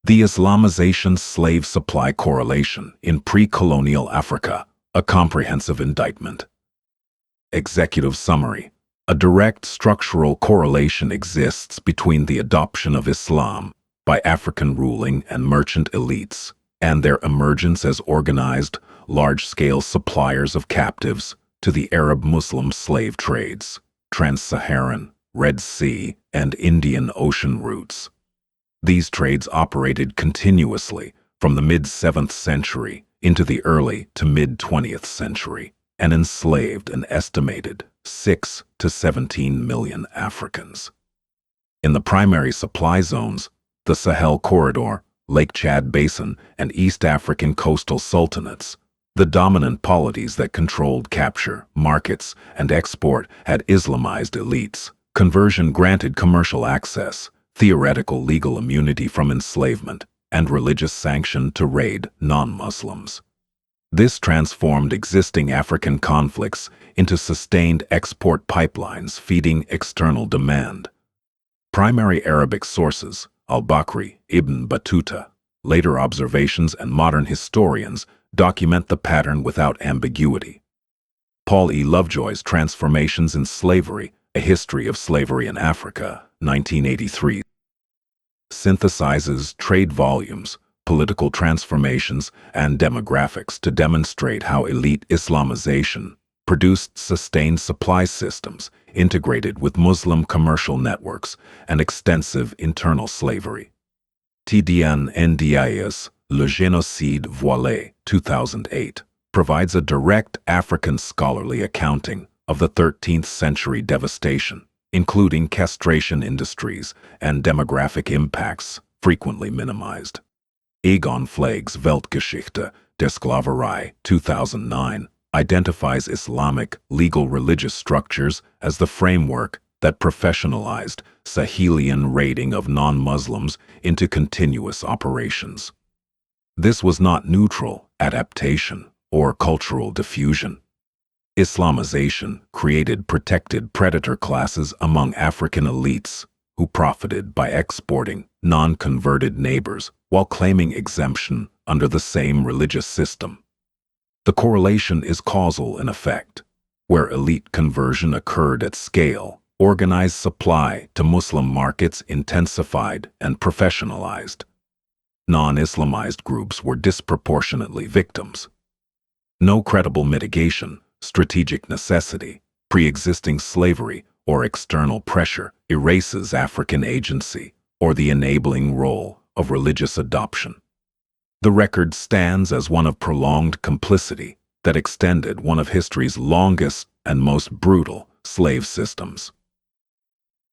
The Islamization-Slave Supply Correlation in Pre-Colonial Africa, a Comprehensive Indictment. Executive Summary. A direct structural correlation exists between the adoption of Islam by African ruling and merchant elites and their emergence as organized, large-scale suppliers of captives to the Arab-Muslim slave trades, Trans-Saharan, Red Sea, and Indian Ocean routes. These trades operated continuously from the mid-7th century into the early to mid-20th century and enslaved an estimated 6 to 17 million Africans. In the primary supply zones, the Sahel Corridor, Lake Chad Basin, and East African coastal sultanates, the dominant polities that controlled capture, markets, and export had Islamized elites. Conversion granted commercial access, theoretical legal immunity from enslavement, and religious sanction to raid non-Muslims. This transformed existing African conflicts into sustained export pipelines feeding external demand. Primary Arabic sources, al-Bakri, Ibn Battuta, later observations, and modern historians document the pattern without ambiguity. Paul E. Lovejoy's Transformations in Slavery, A History of Slavery in Africa, 1983, synthesizes trade volumes, political transformations, and demographics to demonstrate how elite Islamization produced sustained supply systems integrated with Muslim commercial networks and extensive internal slavery. TDN Ndiaye's Le Génocide Voilé, 2008, provides a direct African scholarly accounting of the 13th century devastation, including castration industries and demographic impacts frequently minimized. Egon Flagg's Weltgeschichte der Sklaverei, 2009, identifies Islamic legal religious structures as the framework that professionalized Sahelian raiding of non-Muslims into continuous operations. This was not neutral adaptation or cultural diffusion. Islamization created protected predator classes among African elites who profited by exporting non-converted neighbors while claiming exemption under the same religious system. The correlation is causal in effect. Where elite conversion occurred at scale, organized supply to Muslim markets intensified and professionalized. Non-Islamized groups were disproportionately victims. No credible mitigation, strategic necessity, pre-existing slavery, or external pressure erases African agency or the enabling role of religious adoption. The record stands as one of prolonged complicity that extended one of history's longest and most brutal slave systems.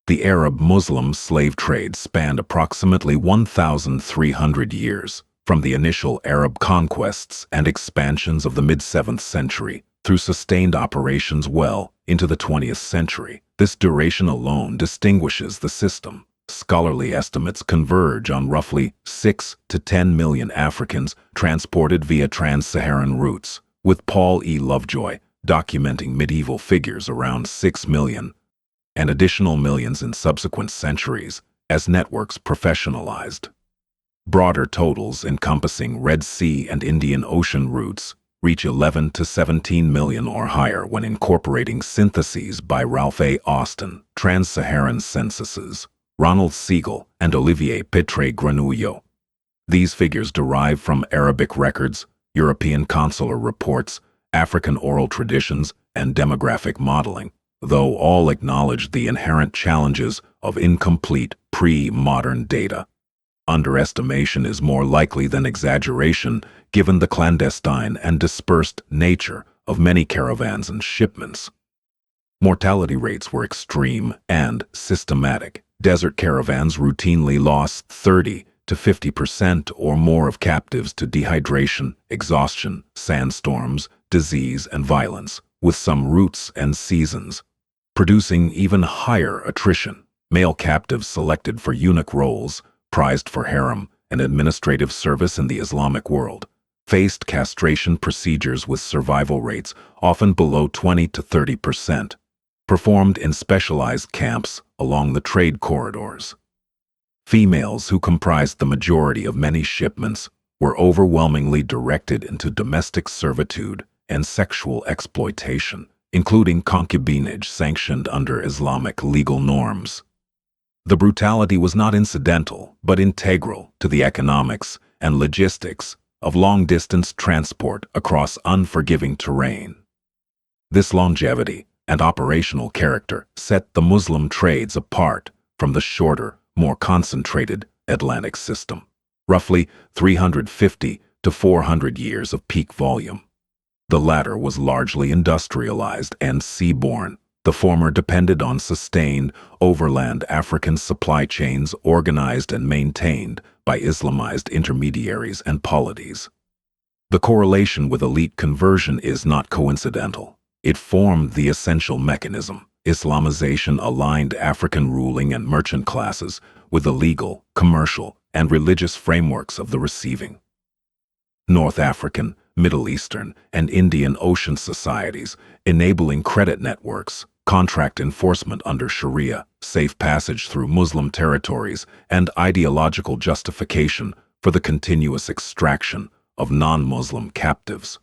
The Arab-Muslim slave trade spanned approximately 1,300 years, from the initial Arab conquests and expansions of the mid-7th century through sustained operations well into the 20th century. This duration alone distinguishes the system. Scholarly estimates converge on roughly 6 to 10 million Africans transported via Trans-Saharan routes, with Paul E. Lovejoy documenting medieval figures around 6 million, and additional millions in subsequent centuries as networks professionalized. Broader totals encompassing Red Sea and Indian Ocean routes reach 11 to 17 million or higher when incorporating syntheses by Ralph A. Austin, Trans-Saharan censuses, Ronald Siegel, and Olivier Petre-Grenouillot. These figures derive from Arabic records, European consular reports, African oral traditions, and demographic modeling, though all acknowledge the inherent challenges of incomplete pre-modern data. Underestimation is more likely than exaggeration given the clandestine and dispersed nature of many caravans and shipments. Mortality rates were extreme and systematic. Desert caravans routinely lost 30 to 50% or more of captives to dehydration, exhaustion, sandstorms, disease, and violence, with some routes and seasons producing even higher attrition. Male captives selected for eunuch roles, prized for harem and administrative service in the Islamic world, faced castration procedures with survival rates often below 20 to 30%, performed in specialized camps along the trade corridors. Females, who comprised the majority of many shipments, were overwhelmingly directed into domestic servitude and sexual exploitation, including concubinage sanctioned under Islamic legal norms. The brutality was not incidental, but integral to the economics and logistics of long-distance transport across unforgiving terrain. This longevity and operational character set the Muslim trades apart from the shorter, more concentrated Atlantic system, roughly 350 to 400 years of peak volume. The latter was largely industrialized and seaborne. The former depended on sustained, overland African supply chains organized and maintained by Islamized intermediaries and polities. The correlation with elite conversion is not coincidental. It formed the essential mechanism. Islamization aligned African ruling and merchant classes with the legal, commercial, and religious frameworks of the receiving. North African, Middle Eastern, and Indian Ocean societies, enabling credit networks, contract enforcement under Sharia, safe passage through Muslim territories, and ideological justification for the continuous extraction of non-Muslim captives.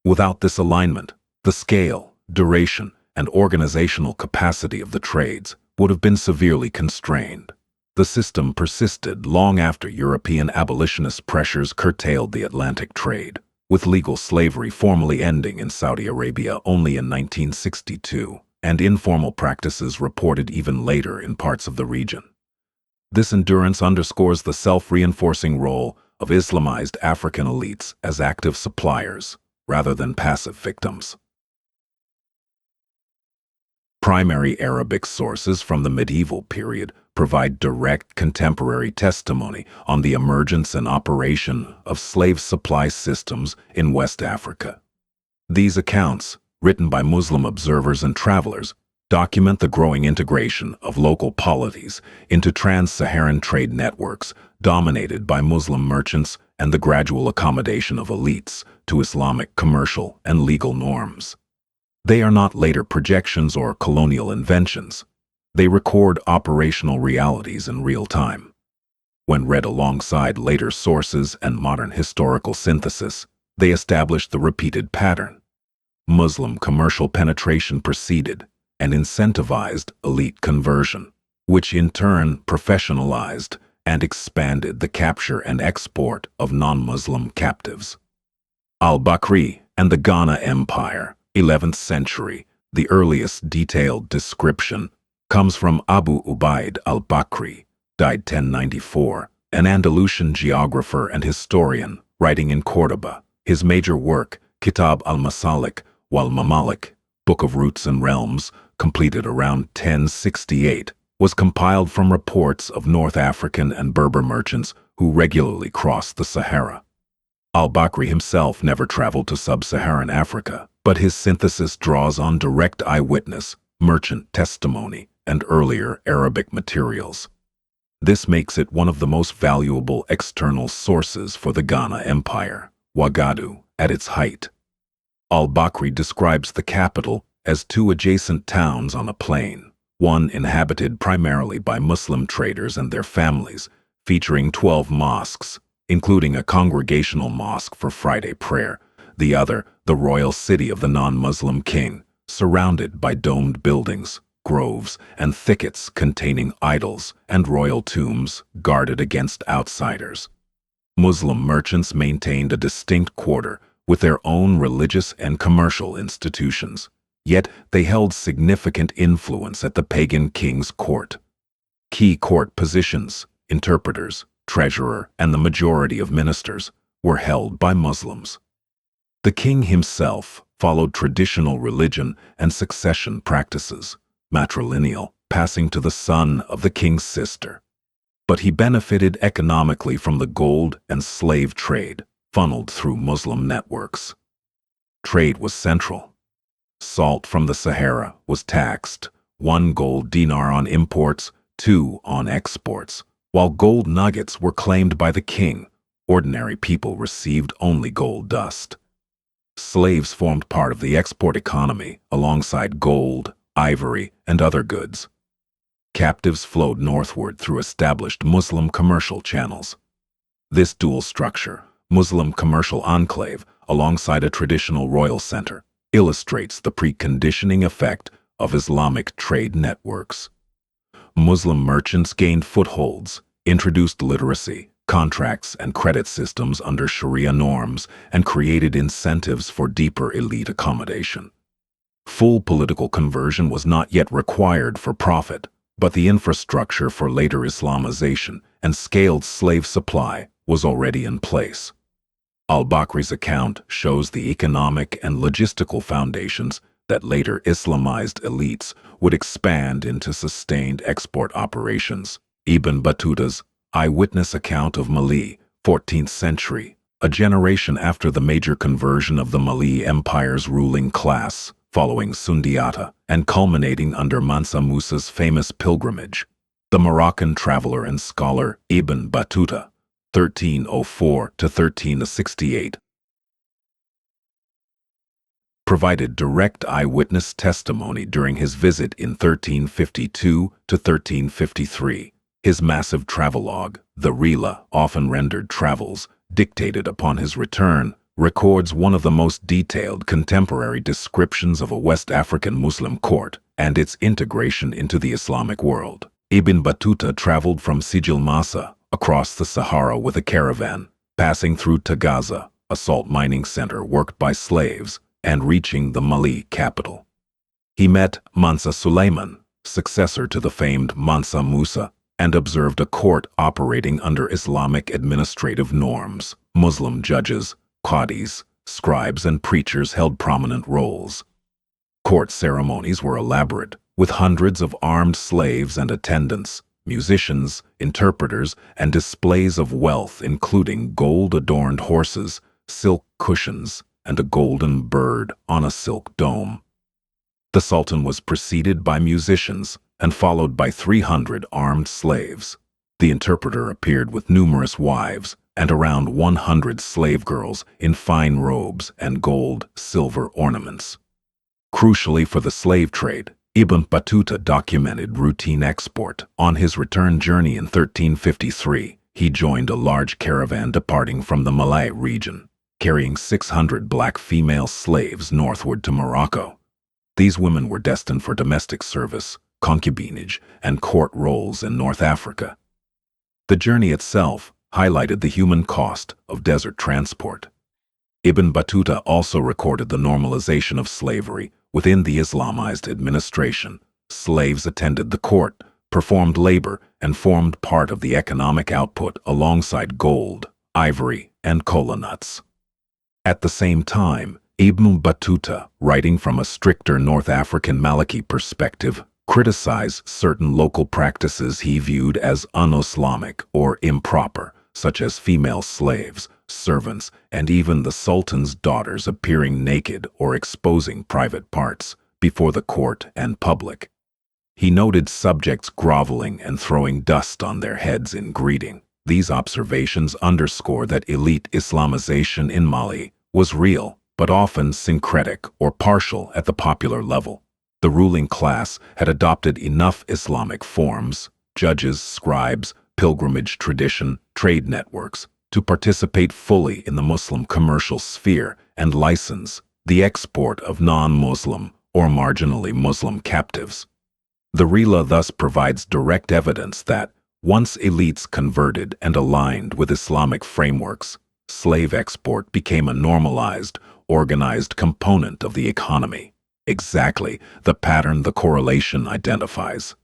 Without this alignment, the scale, duration, and organizational capacity of the trades would have been severely constrained. The system persisted long after European abolitionist pressures curtailed the Atlantic trade, with legal slavery formally ending in Saudi Arabia only in 1962, and informal practices reported even later in parts of the region. This endurance underscores the self-reinforcing role of Islamized African elites as active suppliers, rather than passive victims. Primary Arabic sources from the medieval period provide direct contemporary testimony on the emergence and operation of slave supply systems in West Africa. These accounts, written by Muslim observers and travelers, document the growing integration of local polities into Trans-Saharan trade networks dominated by Muslim merchants and the gradual accommodation of elites to Islamic commercial and legal norms. They are not later projections or colonial inventions. They record operational realities in real time. When read alongside later sources and modern historical synthesis, they establish the repeated pattern. Muslim commercial penetration preceded and incentivized elite conversion, which in turn professionalized and expanded the capture and export of non-Muslim captives. Al-Bakri and the Ghana Empire, 11th century, the earliest detailed description, comes from Abu Ubaid al-Bakri, died 1094, an Andalusian geographer and historian, writing in Córdoba. His major work, Kitab al-Masalik wal Mamalik, Book of Roots and Realms, completed around 1068, was compiled from reports of North African and Berber merchants who regularly crossed the Sahara. Al-Bakri himself never traveled to sub-Saharan Africa, but his synthesis draws on direct eyewitness, merchant testimony, and earlier Arabic materials. This makes it one of the most valuable external sources for the Ghana Empire, Ouagadougou, at its height. Al-Bakri describes the capital as two adjacent towns on a plain, one inhabited primarily by Muslim traders and their families, featuring 12 mosques, including a congregational mosque for Friday prayer, the other, the royal city of the non-Muslim king, surrounded by domed buildings, groves, and thickets containing idols and royal tombs guarded against outsiders. Muslim merchants maintained a distinct quarter with their own religious and commercial institutions, yet they held significant influence at the pagan king's court. Key court positions, interpreters, treasurer, and the majority of ministers were held by Muslims. The king himself followed traditional religion and succession practices, matrilineal, passing to the son of the king's sister. But he benefited economically from the gold and slave trade funneled through Muslim networks. Trade was central. Salt from the Sahara was taxed, 1 gold dinar on imports, 2 on exports. While gold nuggets were claimed by the king, ordinary people received only gold dust. Slaves formed part of the export economy alongside gold, ivory, and other goods. captives flowed northward through established Muslim commercial channels. This dual structure, Muslim commercial enclave alongside a traditional royal center, illustrates the preconditioning effect of Islamic trade networks. Muslim merchants gained footholds, introduced literacy, contracts, and credit systems under Sharia norms, and created incentives for deeper elite accommodation. Full political conversion was not yet required for profit, but the infrastructure for later Islamization and scaled slave supply was already in place. Al-Bakri's account shows the economic and logistical foundations that later Islamized elites would expand into sustained export operations. Ibn Battuta's eyewitness account of Mali, 14th century, a generation after the major conversion of the Mali Empire's ruling class, following Sundiata and culminating under Mansa Musa's famous pilgrimage. The Moroccan traveler and scholar Ibn Battuta, 1304 to 1368, provided direct eyewitness testimony during his visit in 1352 to 1353. His massive travelogue, the Rila, often rendered Travels, dictated upon his return, records one of the most detailed contemporary descriptions of a West African Muslim court and its integration into the Islamic world. Ibn Battuta traveled from Sijil Masa across the Sahara with a caravan, passing through Tagaza, a salt mining center worked by slaves, and reaching the Mali capital. He met Mansa Suleiman, successor to the famed Mansa Musa, and observed a court operating under Islamic administrative norms. Muslim judges, qadis, scribes, and preachers held prominent roles. Court ceremonies were elaborate, with hundreds of armed slaves and attendants, musicians, interpreters, and displays of wealth including gold-adorned horses, silk cushions, and a golden bird on a silk dome. The Sultan was preceded by musicians and followed by 300 armed slaves. The interpreter appeared with numerous wives and around 100 slave girls in fine robes and gold, silver ornaments. Crucially for the slave trade, Ibn Battuta documented routine export. On his return journey in 1353, he joined a large caravan departing from the Malay region, carrying 600 black female slaves northward to Morocco. These women were destined for domestic service, concubinage, and court roles in North Africa. The journey itself highlighted the human cost of desert transport. Ibn Battuta also recorded the normalization of slavery within the Islamized administration. Slaves attended the court, performed labor, and formed part of the economic output alongside gold, ivory, and kola nuts. At the same time, Ibn Battuta, writing from a stricter North African Maliki perspective, criticized certain local practices he viewed as un-Islamic or improper, such as female slaves, servants, and even the Sultan's daughters appearing naked or exposing private parts before the court and public. He noted subjects groveling and throwing dust on their heads in greeting. These observations underscore that elite Islamization in Mali was real, but often syncretic or partial at the popular level. The ruling class had adopted enough Islamic forms, judges, scribes, pilgrimage tradition, trade networks, to participate fully in the Muslim commercial sphere and license the export of non-Muslim or marginally Muslim captives. The Rila thus provides direct evidence that, once elites converted and aligned with Islamic frameworks, slave export became a normalized, organized component of the economy. Exactly the pattern the correlation identifies.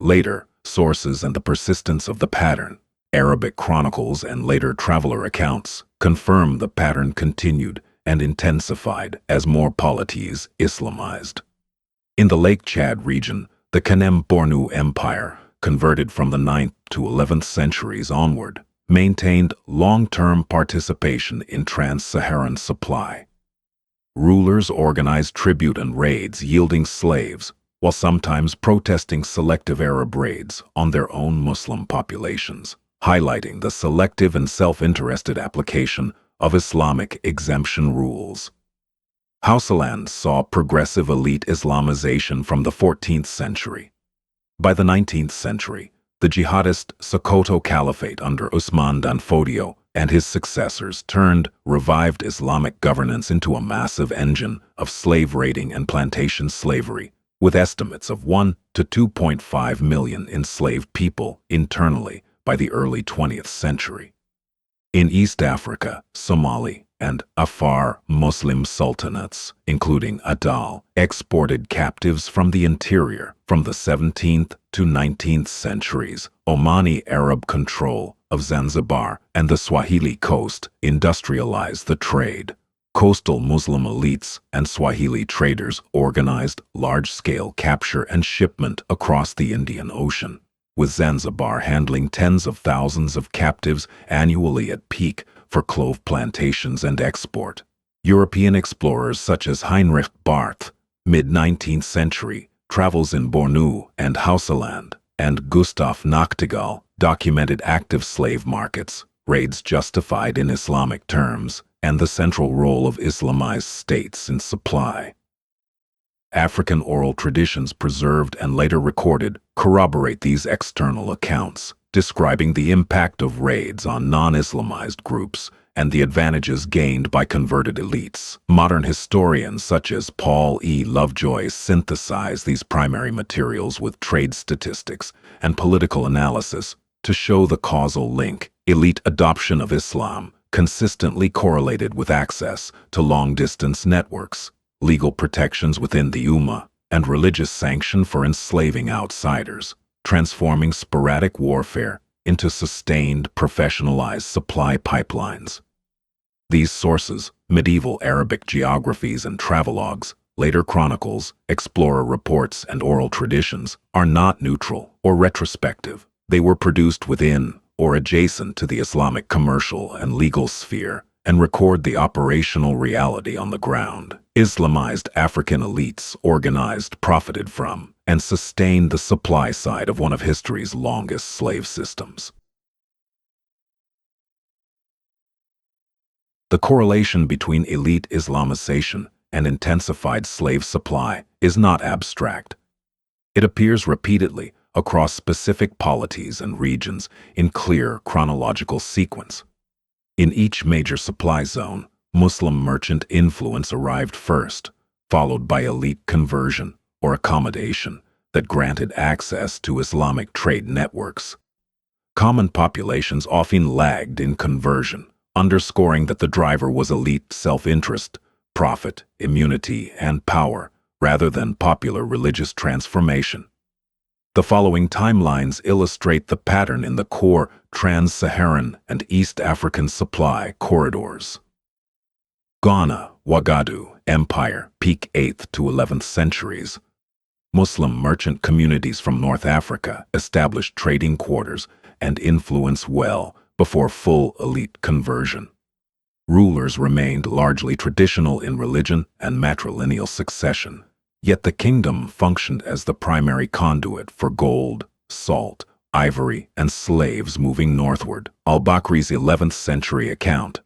Later, sources and the persistence of the pattern, Arabic chronicles and later traveler accounts, confirm the pattern continued and intensified as more polities Islamized. In the Lake Chad region, the Kanem-Bornu Empire, converted from the 9th to 11th centuries onward, maintained long-term participation in Trans-Saharan supply. Rulers organized tribute and raids yielding slaves, while sometimes protesting selective Arab raids on their own Muslim populations, highlighting the selective and self-interested application of Islamic exemption rules. Hausaland saw progressive elite Islamization from the 14th century. By the 19th century, the jihadist Sokoto Caliphate under Usman dan Fodio and his successors turned revived Islamic governance into a massive engine of slave raiding and plantation slavery, with estimates of 1 to 2.5 million enslaved people internally by the early 20th century. In East Africa, Somali, and Afar Muslim sultanates, including Adal, exported captives from the interior. From the 17th to 19th centuries, Omani Arab control of Zanzibar and the Swahili coast industrialized the trade. Coastal Muslim elites and Swahili traders organized large-scale capture and shipment across the Indian Ocean, with Zanzibar handling tens of thousands of captives annually at peak for clove plantations and export. European explorers such as Heinrich Barth, mid-19th century, travels in Bornu and Hausaland, and Gustav Nachtigall documented active slave markets, raids justified in Islamic terms, and the central role of Islamized states in supply. African oral traditions preserved and later recorded corroborate these external accounts, describing the impact of raids on non-Islamized groups and the advantages gained by converted elites. Modern historians such as Paul E. Lovejoy synthesize these primary materials with trade statistics and political analysis to show the causal link. Elite adoption of Islam consistently correlated with access to long-distance networks, legal protections within the Ummah, and religious sanction for enslaving outsiders, transforming sporadic warfare into sustained, professionalized supply pipelines. These sources, medieval Arabic geographies and travelogues, later chronicles, explorer reports, and oral traditions, are not neutral or retrospective. They were produced within or adjacent to the Islamic commercial and legal sphere and record the operational reality on the ground. Islamized African elites organized, profited from, and sustained the supply side of one of history's longest slave systems. The correlation between elite Islamization and intensified slave supply is not abstract. It appears repeatedly across specific polities and regions in clear chronological sequence. In each major supply zone, Muslim merchant influence arrived first, followed by elite conversion or accommodation that granted access to Islamic trade networks. Common populations often lagged in conversion, underscoring that the driver was elite self-interest, profit, immunity, and power, rather than popular religious transformation. The following timelines illustrate the pattern in the core Trans-Saharan and East African supply corridors. Ghana, Ouagadougou Empire, peak 8th to 11th centuries. Muslim merchant communities from North Africa established trading quarters and influence well before full elite conversion. Rulers remained largely traditional in religion and matrilineal succession, yet the kingdom functioned as the primary conduit for gold, salt, ivory, and slaves moving northward. Al-Bakri's 11th century account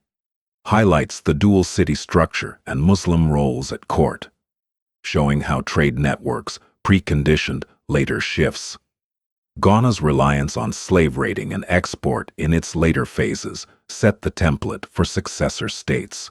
highlights the dual city structure and Muslim roles at court, showing how trade networks preconditioned later shifts. Ghana's reliance on slave raiding and export in its later phases set the template for successor states.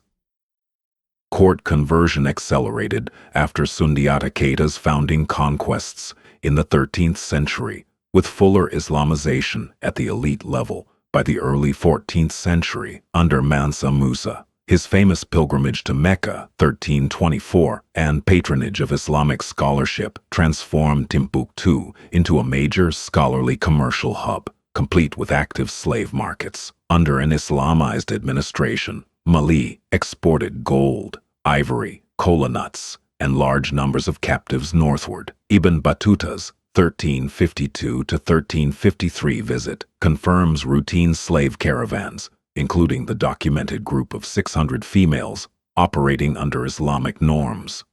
Court conversion accelerated after Sundiata Keita's founding conquests in the 13th century, with fuller Islamization at the elite level by the early 14th century under Mansa Musa. His famous pilgrimage to Mecca, 1324, and patronage of Islamic scholarship transformed Timbuktu into a major scholarly commercial hub, complete with active slave markets. Under an Islamized administration, Mali exported gold, ivory, kola nuts, and large numbers of captives northward. Ibn Battuta's 1352 to 1353 visit confirms routine slave caravans, including the documented group of 600 females operating under Islamic norms.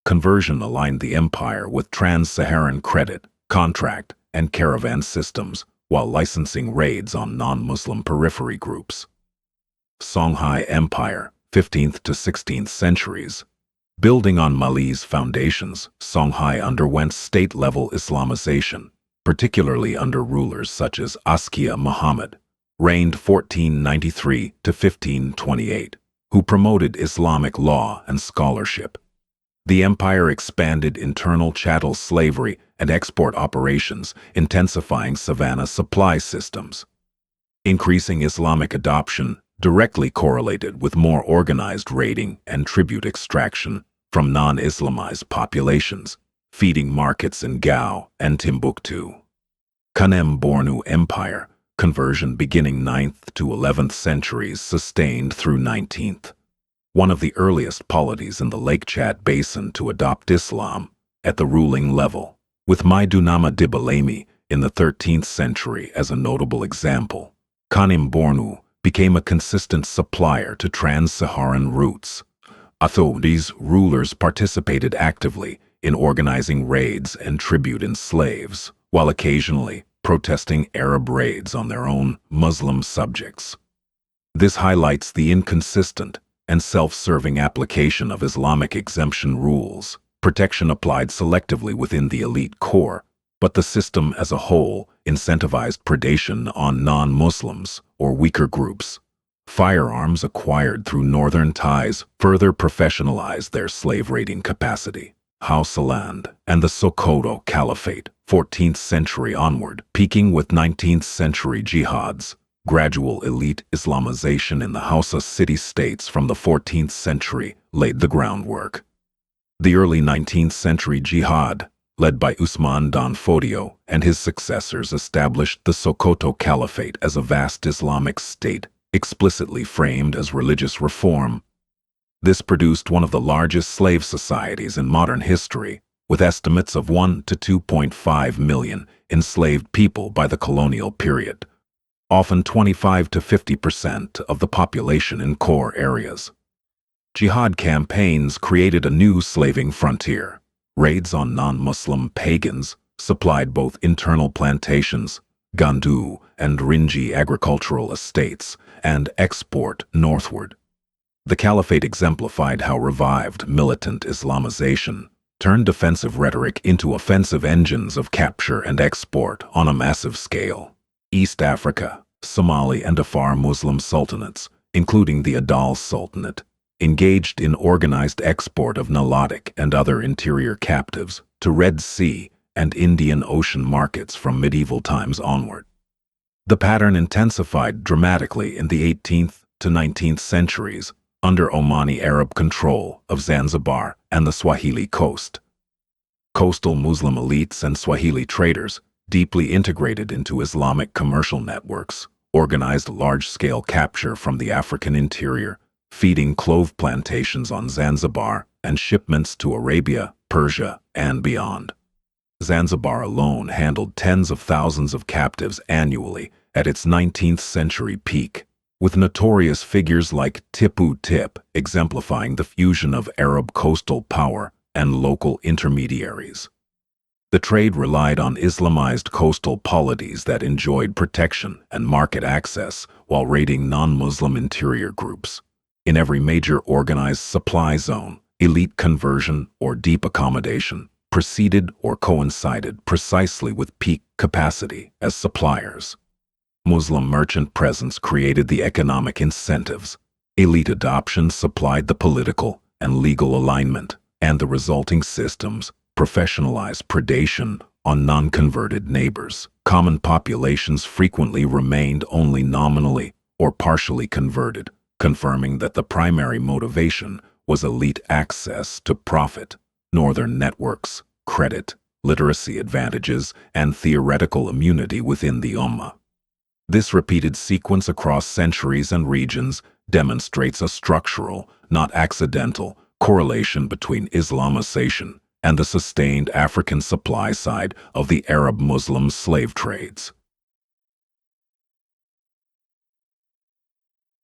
Conversion aligned the empire with Trans-Saharan credit, contract, and caravan systems, while licensing raids on non-Muslim periphery groups. Songhai Empire, 15th to 16th centuries. Building on Mali's foundations, Songhai underwent state-level Islamization, particularly under rulers such as Askia Muhammad, reigned 1493 to 1528, who promoted Islamic law and scholarship. The empire expanded internal chattel slavery and export operations, intensifying savannah supply systems. Increasing Islamic adoption directly correlated with more organized raiding and tribute extraction from non-Islamized populations, feeding markets in Gao and Timbuktu. Kanem-Bornu Empire, conversion beginning 9th to 11th centuries, sustained through 19th. One of the earliest polities in the Lake Chad Basin to adopt Islam at the ruling level, with Maidunama Dibalemi in the 13th century as a notable example. Kanem-Bornu became a consistent supplier to Trans-Saharan routes. Although these rulers participated actively in organizing raids and tribute in slaves, while occasionally protesting Arab raids on their own Muslim subjects. This highlights the inconsistent and self-serving application of Islamic exemption rules, protection applied selectively within the elite core, but the system as a whole incentivized predation on non-Muslims or weaker groups. Firearms acquired through northern ties further professionalized their slave-raiding capacity. Hausaland and the Sokoto Caliphate, 14th century onward, peaking with 19th century jihads. Gradual elite Islamization in the Hausa city-states from the 14th century laid the groundwork. The early 19th century jihad, led by Usman Dan Fodio and his successors, established the Sokoto Caliphate as a vast Islamic state, explicitly framed as religious reform. This produced one of the largest slave societies in modern history, with estimates of 1 to 2.5 million enslaved people by the colonial period, often 25 to 50% of the population in core areas. Jihad campaigns created a new slaving frontier. Raids on non-Muslim pagans supplied both internal plantations, Gandu and Rinji agricultural estates, and export northward. The Caliphate exemplified how revived militant Islamization turned defensive rhetoric into offensive engines of capture and export on a massive scale. East Africa, Somali and Afar Muslim sultanates, including the Adal Sultanate, engaged in organized export of Nilotic and other interior captives to Red Sea and Indian Ocean markets from medieval times onward. The pattern intensified dramatically in the 18th to 19th centuries under Omani Arab control of Zanzibar and the Swahili coast. Coastal Muslim elites and Swahili traders, deeply integrated into Islamic commercial networks, organized large-scale capture from the African interior, feeding clove plantations on Zanzibar and shipments to Arabia, Persia, and beyond. Zanzibar alone handled tens of thousands of captives annually at its 19th century peak, with notorious figures like Tipu Tip exemplifying the fusion of Arab coastal power and local intermediaries. The trade relied on Islamized coastal polities that enjoyed protection and market access while raiding non-Muslim interior groups. In every major organized supply zone, elite conversion or deep accommodation preceded or coincided precisely with peak capacity as suppliers. Muslim merchant presence created the economic incentives. Elite adoption supplied the political and legal alignment, and the resulting systems professionalized predation on non-converted neighbors. Common populations frequently remained only nominally or partially converted, confirming that the primary motivation was elite access to profit, northern networks, credit, literacy advantages, and theoretical immunity within the Ummah. This repeated sequence across centuries and regions demonstrates a structural, not accidental, correlation between Islamization and the sustained African supply side of the Arab-Muslim slave trades.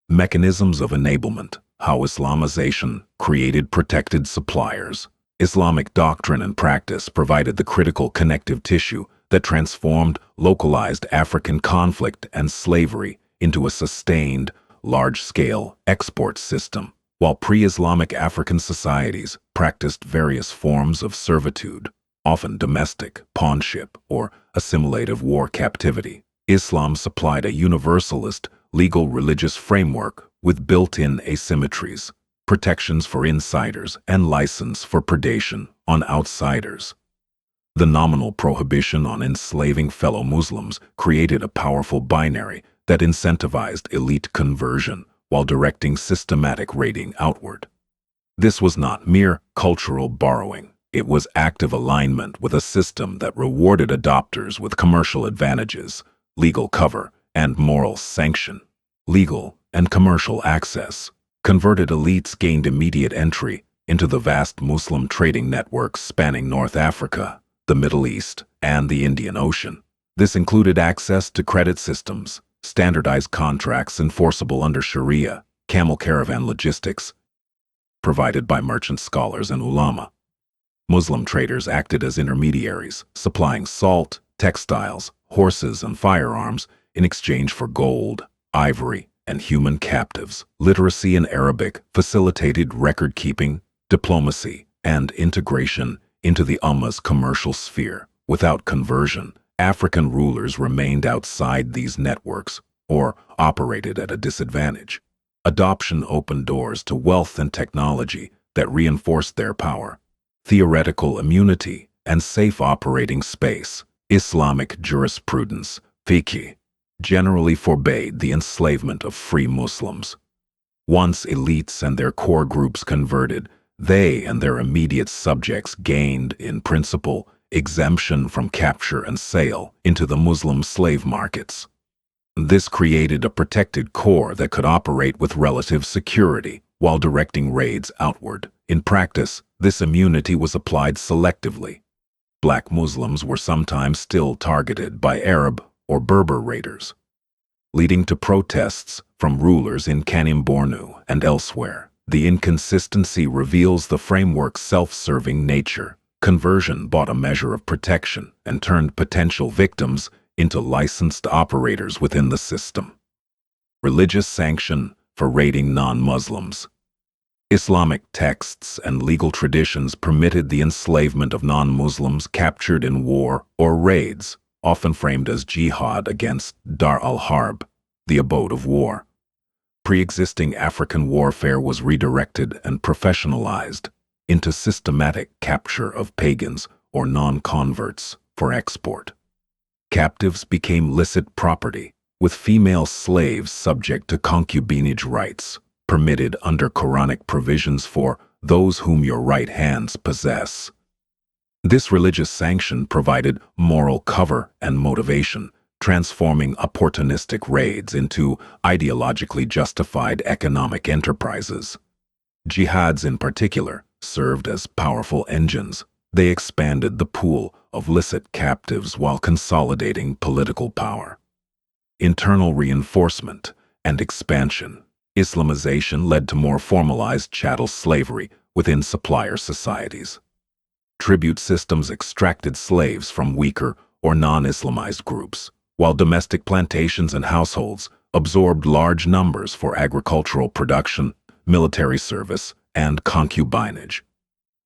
Mechanisms of enablement: how Islamization created protected suppliers. Islamic doctrine and practice provided the critical connective tissue that transformed localized African conflict and slavery into a sustained, large-scale export system, while pre-Islamic African societies practiced various forms of servitude, often domestic, pawnship, or assimilative war captivity. Islam supplied a universalist, legal religious framework with built-in asymmetries, protections for insiders and license for predation on outsiders. The nominal prohibition on enslaving fellow Muslims created a powerful binary that incentivized elite conversion while directing systematic raiding outward. This was not mere cultural borrowing. It was active alignment with a system that rewarded adopters with commercial advantages, legal cover, and moral sanction. Legal and commercial access. Converted elites gained immediate entry into the vast Muslim trading networks spanning North Africa, the Middle East, and the Indian Ocean. This included access to credit systems, standardized contracts enforceable under Sharia, camel caravan logistics, provided by merchant scholars and ulama. Muslim traders acted as intermediaries, supplying salt, textiles, horses, and firearms in exchange for gold, ivory, and human captives. Literacy in Arabic facilitated record-keeping, diplomacy, and integration into the Ummah's commercial sphere. Without conversion, African rulers remained outside these networks or operated at a disadvantage. Adoption opened doors to wealth and technology that reinforced their power. Theoretical immunity and safe operating space. Islamic jurisprudence, fiqh, generally forbade the enslavement of free Muslims. Once elites and their core groups converted, they and their immediate subjects gained, in principle, exemption from capture and sale into the Muslim slave markets. This created a protected core that could operate with relative security while directing raids outward. In practice, this immunity was applied selectively. Black Muslims were sometimes still targeted by Arab or Berber raiders, leading to protests from rulers in Kanem-Bornu and elsewhere. The inconsistency reveals the framework's self-serving nature. Conversion bought a measure of protection and turned potential victims into licensed operators within the system. Religious sanction for raiding non-Muslims. Islamic texts and legal traditions permitted the enslavement of non-Muslims captured in war or raids, often framed as jihad against Dar al-Harb, the abode of war. Pre-existing African warfare was redirected and professionalized into systematic capture of pagans or non-converts for export. Captives became licit property, with female slaves subject to concubinage rights, permitted under Quranic provisions for those whom your right hands possess. This religious sanction provided moral cover and motivation, transforming opportunistic raids into ideologically justified economic enterprises. Jihads in particular served as powerful engines. They expanded the pool of licit captives while consolidating political power. Internal reinforcement and expansion. Islamization led to more formalized chattel slavery within supplier societies. Tribute systems extracted slaves from weaker or non-Islamized groups, while domestic plantations and households absorbed large numbers for agricultural production, military service, and concubinage.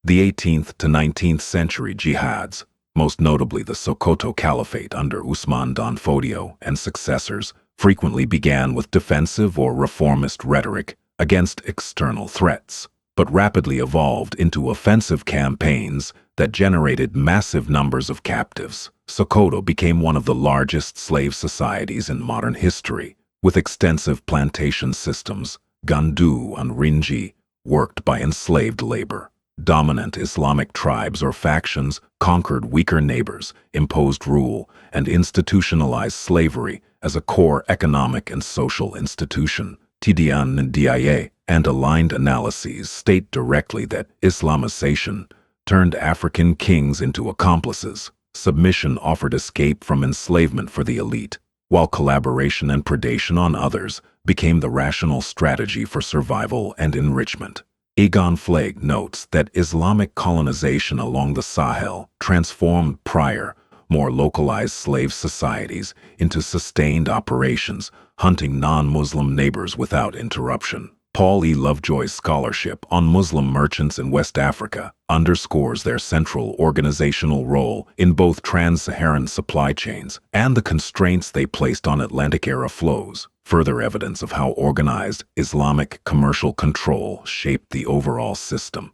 The 18th to 19th century jihads, most notably the Sokoto Caliphate under Usman Dan Fodio and successors, frequently began with defensive or reformist rhetoric against external threats, but rapidly evolved into offensive campaigns that generated massive numbers of captives. Sokoto became one of the largest slave societies in modern history, with extensive plantation systems, gandu and rinji, worked by enslaved labor. Dominant Islamic tribes or factions conquered weaker neighbors, imposed rule, and institutionalized slavery as a core economic and social institution. TDN and DIA and aligned analyses state directly that Islamization turned African kings into accomplices. Submission offered escape from enslavement for the elite, while collaboration and predation on others became the rational strategy for survival and enrichment. Egon Flagg notes that Islamic colonization along the Sahel transformed prior, more localized slave societies into sustained operations, hunting non-Muslim neighbors without interruption. Paul E. Lovejoy's scholarship on Muslim merchants in West Africa underscores their central organizational role in both trans-Saharan supply chains and the constraints they placed on Atlantic-era flows, further evidence of how organized Islamic commercial control shaped the overall system.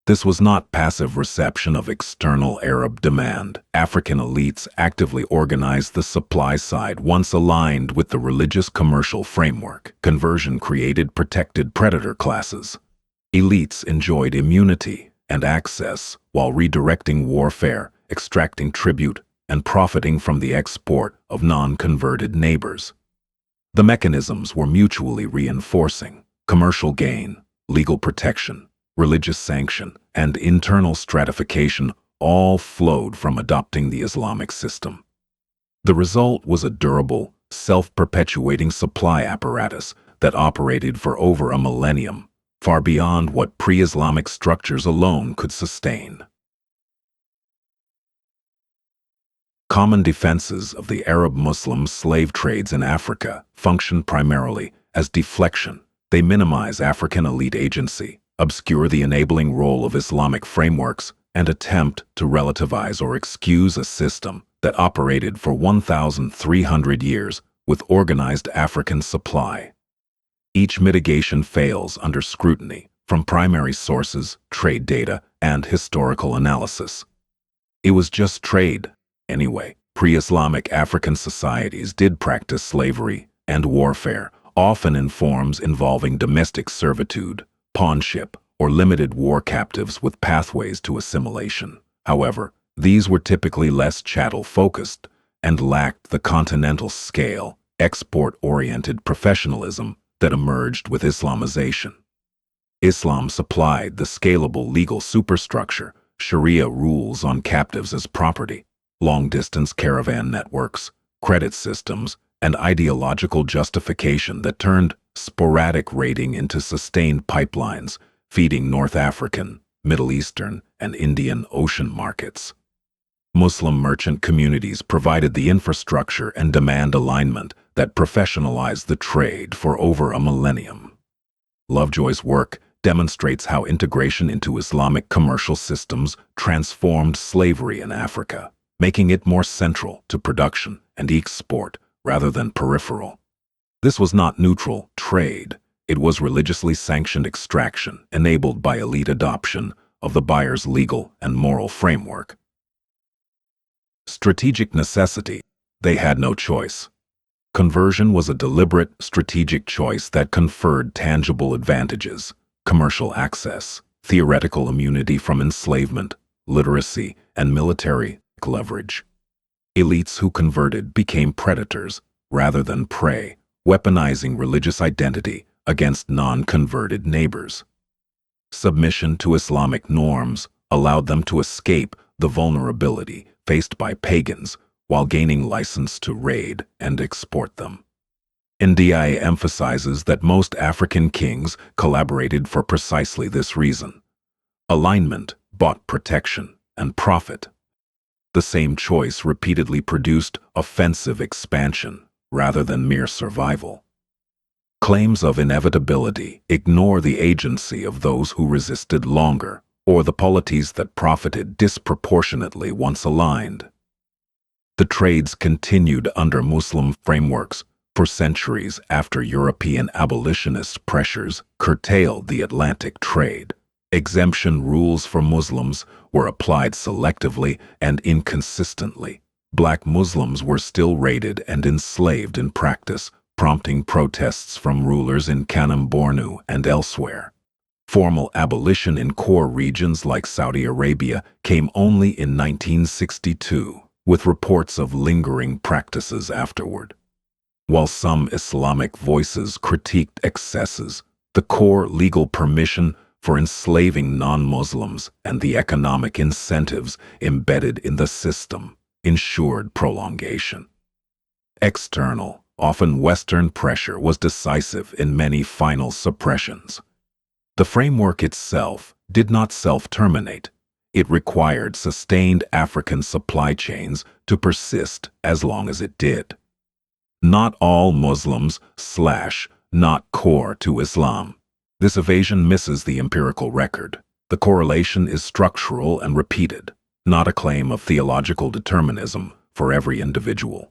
This was not passive reception of external Arab demand. African elites actively organized the supply side once aligned with the religious commercial framework. Conversion created protected predator classes. Elites enjoyed immunity and access while redirecting warfare, extracting tribute, and profiting from the export of non-converted neighbors. The mechanisms were mutually reinforcing: commercial gain, legal protection, religious sanction, and internal stratification all flowed from adopting the Islamic system. The result was a durable, self-perpetuating supply apparatus that operated for over a millennium, far beyond what pre-Islamic structures alone could sustain. Common defenses of the Arab-Muslim slave trades in Africa function primarily as deflection. They minimize African elite agency, obscure the enabling role of Islamic frameworks, and attempt to relativize or excuse a system that operated for 1,300 years with organized African supply. Each mitigation fails under scrutiny from primary sources, trade data, and historical analysis. It was just trade, anyway. Pre-Islamic African societies did practice slavery and warfare, often in forms involving domestic servitude, pawnship, or limited war captives with pathways to assimilation. However, these were typically less chattel-focused and lacked the continental-scale, export-oriented professionalism that emerged with Islamization. Islam supplied the scalable legal superstructure, Sharia rules on captives as property, long-distance caravan networks, credit systems, and ideological justification that turned sporadic raiding into sustained pipelines, feeding North African, Middle Eastern, and Indian Ocean markets. Muslim merchant communities provided the infrastructure and demand alignment that professionalized the trade for over a millennium. Lovejoy's work demonstrates how integration into Islamic commercial systems transformed slavery in Africa, making it more central to production and export rather than peripheral. This was not neutral trade. It was religiously sanctioned extraction enabled by elite adoption of the buyer's legal and moral framework. Strategic necessity. They had no choice. Conversion was a deliberate, strategic choice that conferred tangible advantages: commercial access, theoretical immunity from enslavement, literacy, and military leverage. Elites who converted became predators rather than prey, weaponizing religious identity against non-converted neighbors. Submission to Islamic norms allowed them to escape the vulnerability faced by pagans while gaining license to raid and export them. NDI emphasizes that most African kings collaborated for precisely this reason. Alignment bought protection and profit. The same choice repeatedly produced offensive expansion rather than mere survival. Claims of inevitability ignore the agency of those who resisted longer, or the polities that profited disproportionately once aligned. The trades continued under Muslim frameworks for centuries after European abolitionist pressures curtailed the Atlantic trade. Exemption rules for Muslims were applied selectively and inconsistently. Black Muslims were still raided and enslaved in practice, prompting protests from rulers in Kanem-Bornu and elsewhere. Formal abolition in core regions like Saudi Arabia came only in 1962, with reports of lingering practices afterward. While some Islamic voices critiqued excesses, the core legal permission for enslaving non-Muslims and the economic incentives embedded in the system ensured prolongation. External, often Western pressure was decisive in many final suppressions. The framework itself did not self-terminate. It required sustained African supply chains to persist as long as it did. Not all Muslims / not core to Islam. This evasion misses the empirical record. The correlation is structural and repeated, not a claim of theological determinism for every individual.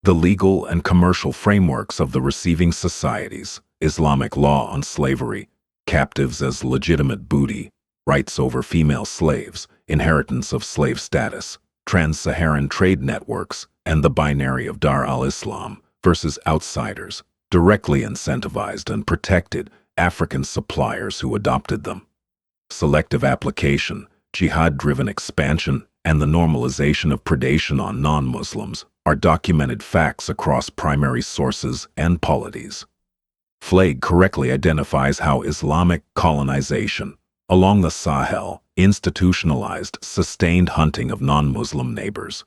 The legal and commercial frameworks of the receiving societies, Islamic law on slavery, captives as legitimate booty, rights over female slaves, inheritance of slave status, Trans-Saharan trade networks, and the binary of Dar al-Islam versus outsiders, directly incentivized and protected African suppliers who adopted them. Selective application, jihad-driven expansion, and the normalization of predation on non-Muslims are documented facts across primary sources and polities. Flaig correctly identifies how Islamic colonization along the Sahel institutionalized sustained hunting of non-Muslim neighbors.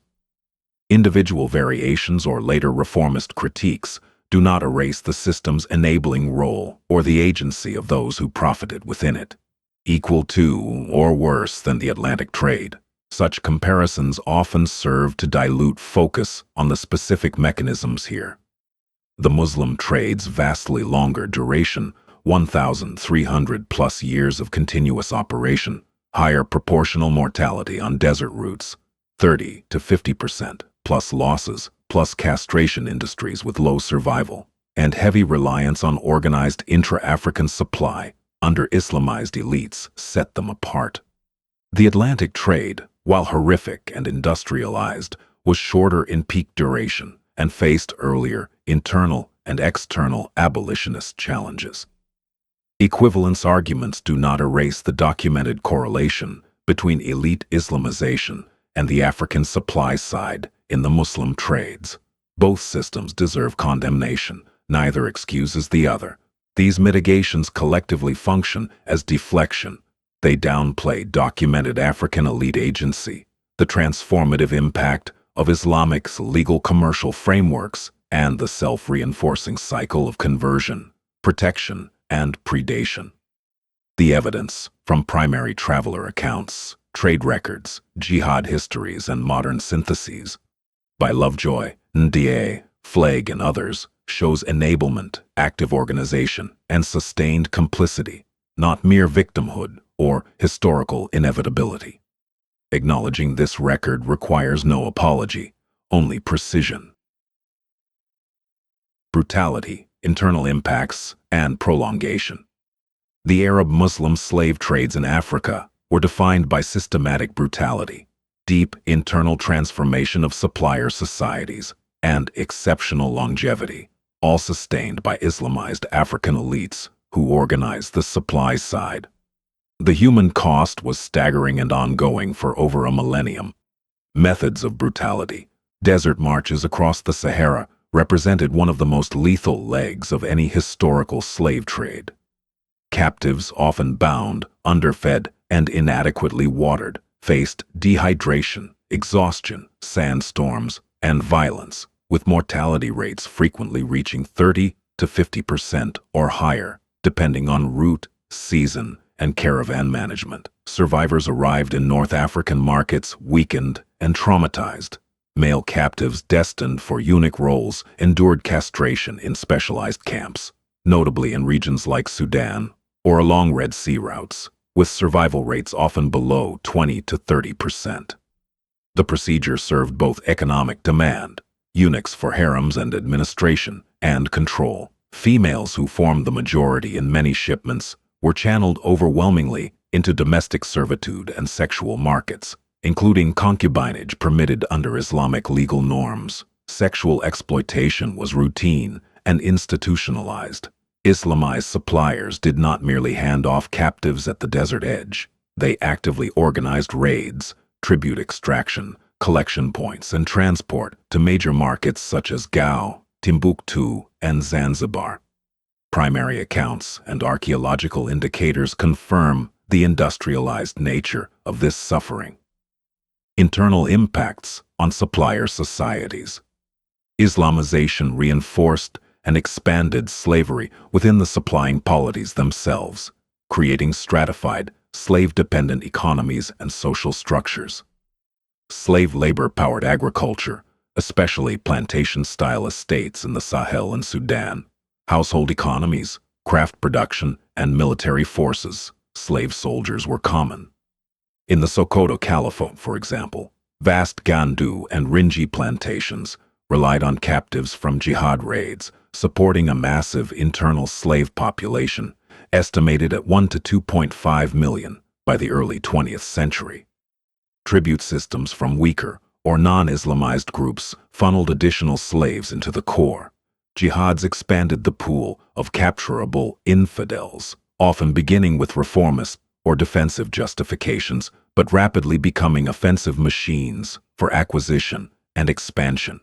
Individual variations or later reformist critiques do not erase the system's enabling role or the agency of those who profited within it. Equal to or worse than the Atlantic trade, such comparisons often serve to dilute focus on the specific mechanisms here. The Muslim trade's vastly longer duration, 1,300 plus years of continuous operation, higher proportional mortality on desert routes, 30 to 50%, plus losses, plus castration industries with low survival, and heavy reliance on organized intra-African supply under Islamized elites set them apart. The Atlantic trade, while horrific and industrialized, was shorter in peak duration and faced earlier internal and external abolitionist challenges. Equivalence arguments do not erase the documented correlation between elite Islamization and the African supply side in the Muslim trades. Both systems deserve condemnation, neither excuses the other. These mitigations collectively function as deflection. They downplay documented African elite agency, the transformative impact of Islamic's legal commercial frameworks, and the self-reinforcing cycle of conversion, protection, and predation. The evidence from primary traveler accounts, trade records, jihad histories, and modern syntheses by Lovejoy, Ndiaye, Flaig, and others shows enablement, active organization, and sustained complicity, not mere victimhood or historical inevitability. Acknowledging this record requires no apology, only precision. Brutality, internal impacts, and prolongation. The Arab-Muslim slave trades in Africa were defined by systematic brutality, deep internal transformation of supplier societies, and exceptional longevity, all sustained by Islamized African elites who organized the supply side. The human cost was staggering and ongoing for over a millennium. Methods of brutality. Desert marches across the Sahara represented one of the most lethal legs of any historical slave trade. Captives, often bound, underfed, and inadequately watered, faced dehydration, exhaustion, sandstorms, and violence, with mortality rates frequently reaching 30 to 50% or higher, depending on route, season, and caravan management. Survivors arrived in North African markets weakened and traumatized. Male captives destined for eunuch roles endured castration in specialized camps, notably in regions like Sudan or along Red Sea routes, with survival rates often below 20 to 30%. The procedure served both economic demand, eunuchs for harems and administration, and control. Females who formed the majority in many shipments were channeled overwhelmingly into domestic servitude and sexual markets, including concubinage permitted under Islamic legal norms. Sexual exploitation was routine and institutionalized. Islamized suppliers did not merely hand off captives at the desert edge. They actively organized raids, tribute extraction, collection points, and transport to major markets such as Gao, Timbuktu, and Zanzibar. Primary accounts and archaeological indicators confirm the industrialized nature of this suffering. Internal impacts on supplier societies. Islamization reinforced and expanded slavery within the supplying polities themselves, creating stratified, slave-dependent economies and social structures. Slave labor-powered agriculture, especially plantation-style estates in the Sahel and Sudan, Household economies, craft production, and military forces, slave soldiers were common. In the Sokoto Caliphate, for example, vast Gandu and Rinji plantations relied on captives from jihad raids, supporting a massive internal slave population, estimated at 1 to 2.5 million by the early 20th century. Tribute systems from weaker or non-Islamized groups funneled additional slaves into the core. Jihads expanded the pool of capturable infidels, often beginning with reformist or defensive justifications, but rapidly becoming offensive machines for acquisition and expansion.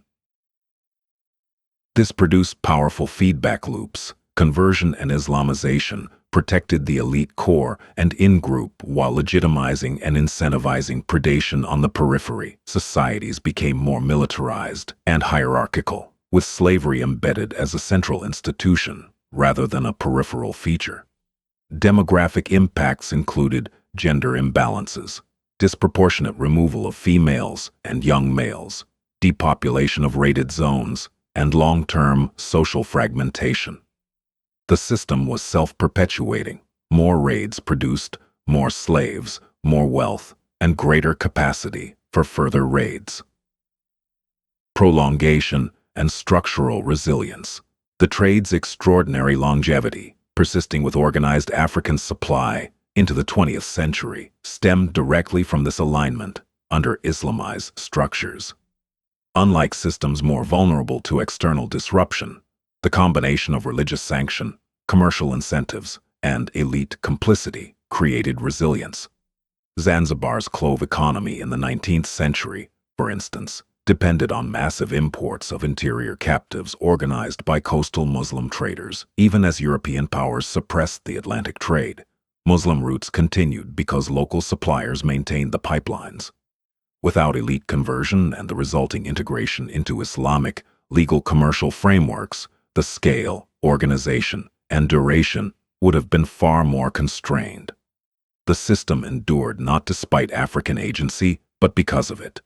This produced powerful feedback loops. Conversion and Islamization protected the elite core and in-group while legitimizing and incentivizing predation on the periphery. Societies became more militarized and hierarchical, with slavery embedded as a central institution rather than a peripheral feature. Demographic impacts included gender imbalances, disproportionate removal of females and young males, depopulation of raided zones, and long-term social fragmentation. The system was self-perpetuating. More raids produced more slaves, more wealth, and greater capacity for further raids. Prolongation and structural resilience. The trade's extraordinary longevity, persisting with organized African supply into the 20th century, stemmed directly from this alignment under Islamized structures. Unlike systems more vulnerable to external disruption, the combination of religious sanction, commercial incentives, and elite complicity created resilience. Zanzibar's clove economy in the 19th century, for instance, depended on massive imports of interior captives organized by coastal Muslim traders. Even as European powers suppressed the Atlantic trade, Muslim routes continued because local suppliers maintained the pipelines. Without elite conversion and the resulting integration into Islamic legal commercial frameworks, the scale, organization, and duration would have been far more constrained. The system endured not despite African agency, but because of it.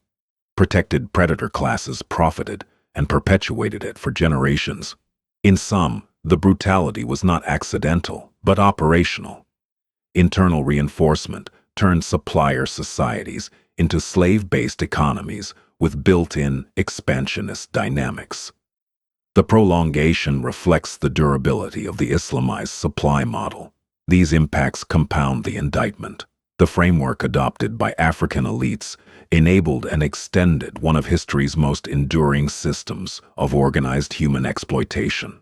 Protected predator classes profited and perpetuated it for generations. In sum, the brutality was not accidental, but operational. Internal reinforcement turned supplier societies into slave-based economies with built-in expansionist dynamics. The prolongation reflects the durability of the Islamized supply model. These impacts compound the indictment. The framework adopted by African elites enabled and extended one of history's most enduring systems of organized human exploitation.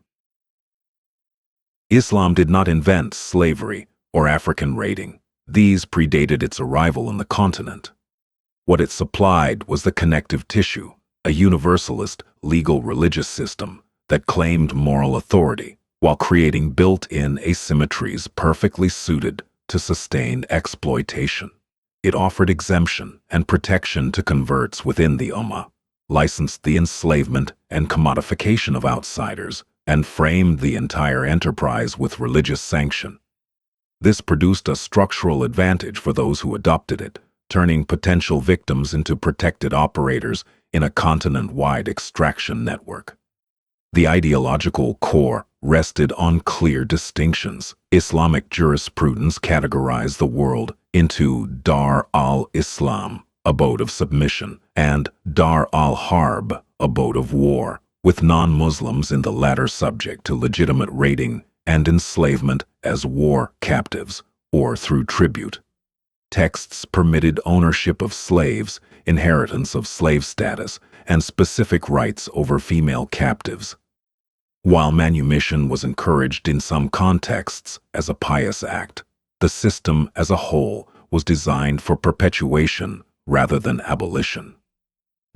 Islam did not invent slavery or African raiding. These predated its arrival on the continent. What it supplied was the connective tissue, a universalist legal religious system that claimed moral authority while creating built-in asymmetries perfectly suited to sustain exploitation. It offered exemption and protection to converts within the Ummah, licensed the enslavement and commodification of outsiders, and framed the entire enterprise with religious sanction. This produced a structural advantage for those who adopted it, turning potential victims into protected operators in a continent-wide extraction network. The ideological core rested on clear distinctions. Islamic jurisprudence categorized the world into Dar al-Islam, abode of submission, and Dar al-Harb, abode of war, with non-Muslims in the latter subject to legitimate raiding and enslavement as war captives or through tribute. Texts permitted ownership of slaves, inheritance of slave status, and specific rights over female captives. While manumission was encouraged in some contexts as a pious act, the system as a whole was designed for perpetuation rather than abolition.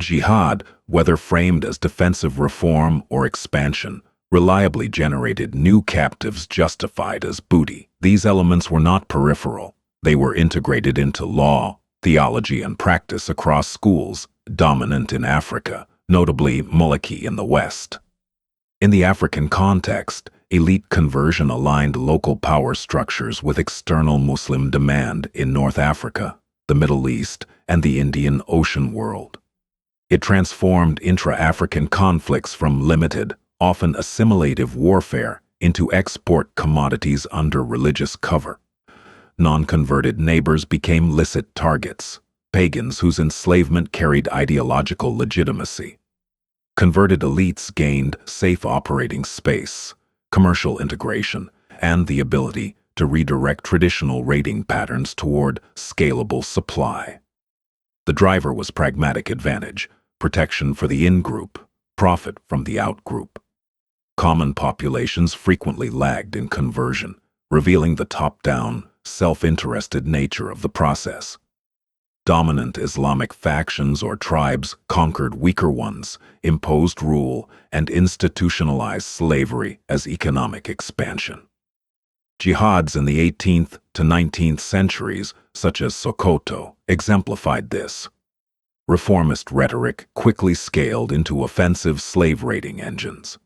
Jihad, whether framed as defensive reform or expansion, reliably generated new captives justified as booty. These elements were not peripheral. They were integrated into law, theology, and practice across schools, dominant in Africa, notably Maliki in the West. In the African context, elite conversion aligned local power structures with external Muslim demand in North Africa, the Middle East, and the Indian Ocean world. It transformed intra-African conflicts from limited, often assimilative warfare into export commodities under religious cover. Non-converted neighbors became licit targets, pagans whose enslavement carried ideological legitimacy. Converted elites gained safe operating space, commercial integration, and the ability to redirect traditional raiding patterns toward scalable supply. The driver was pragmatic advantage, protection for the in-group, profit from the out-group. Common populations frequently lagged in conversion, revealing the top-down, self-interested nature of the process. Dominant Islamic factions or tribes conquered weaker ones, imposed rule, and institutionalized slavery as economic expansion. Jihads in the 18th to 19th centuries, such as Sokoto, exemplified this. Reformist rhetoric quickly scaled into offensive slave-raiding engines.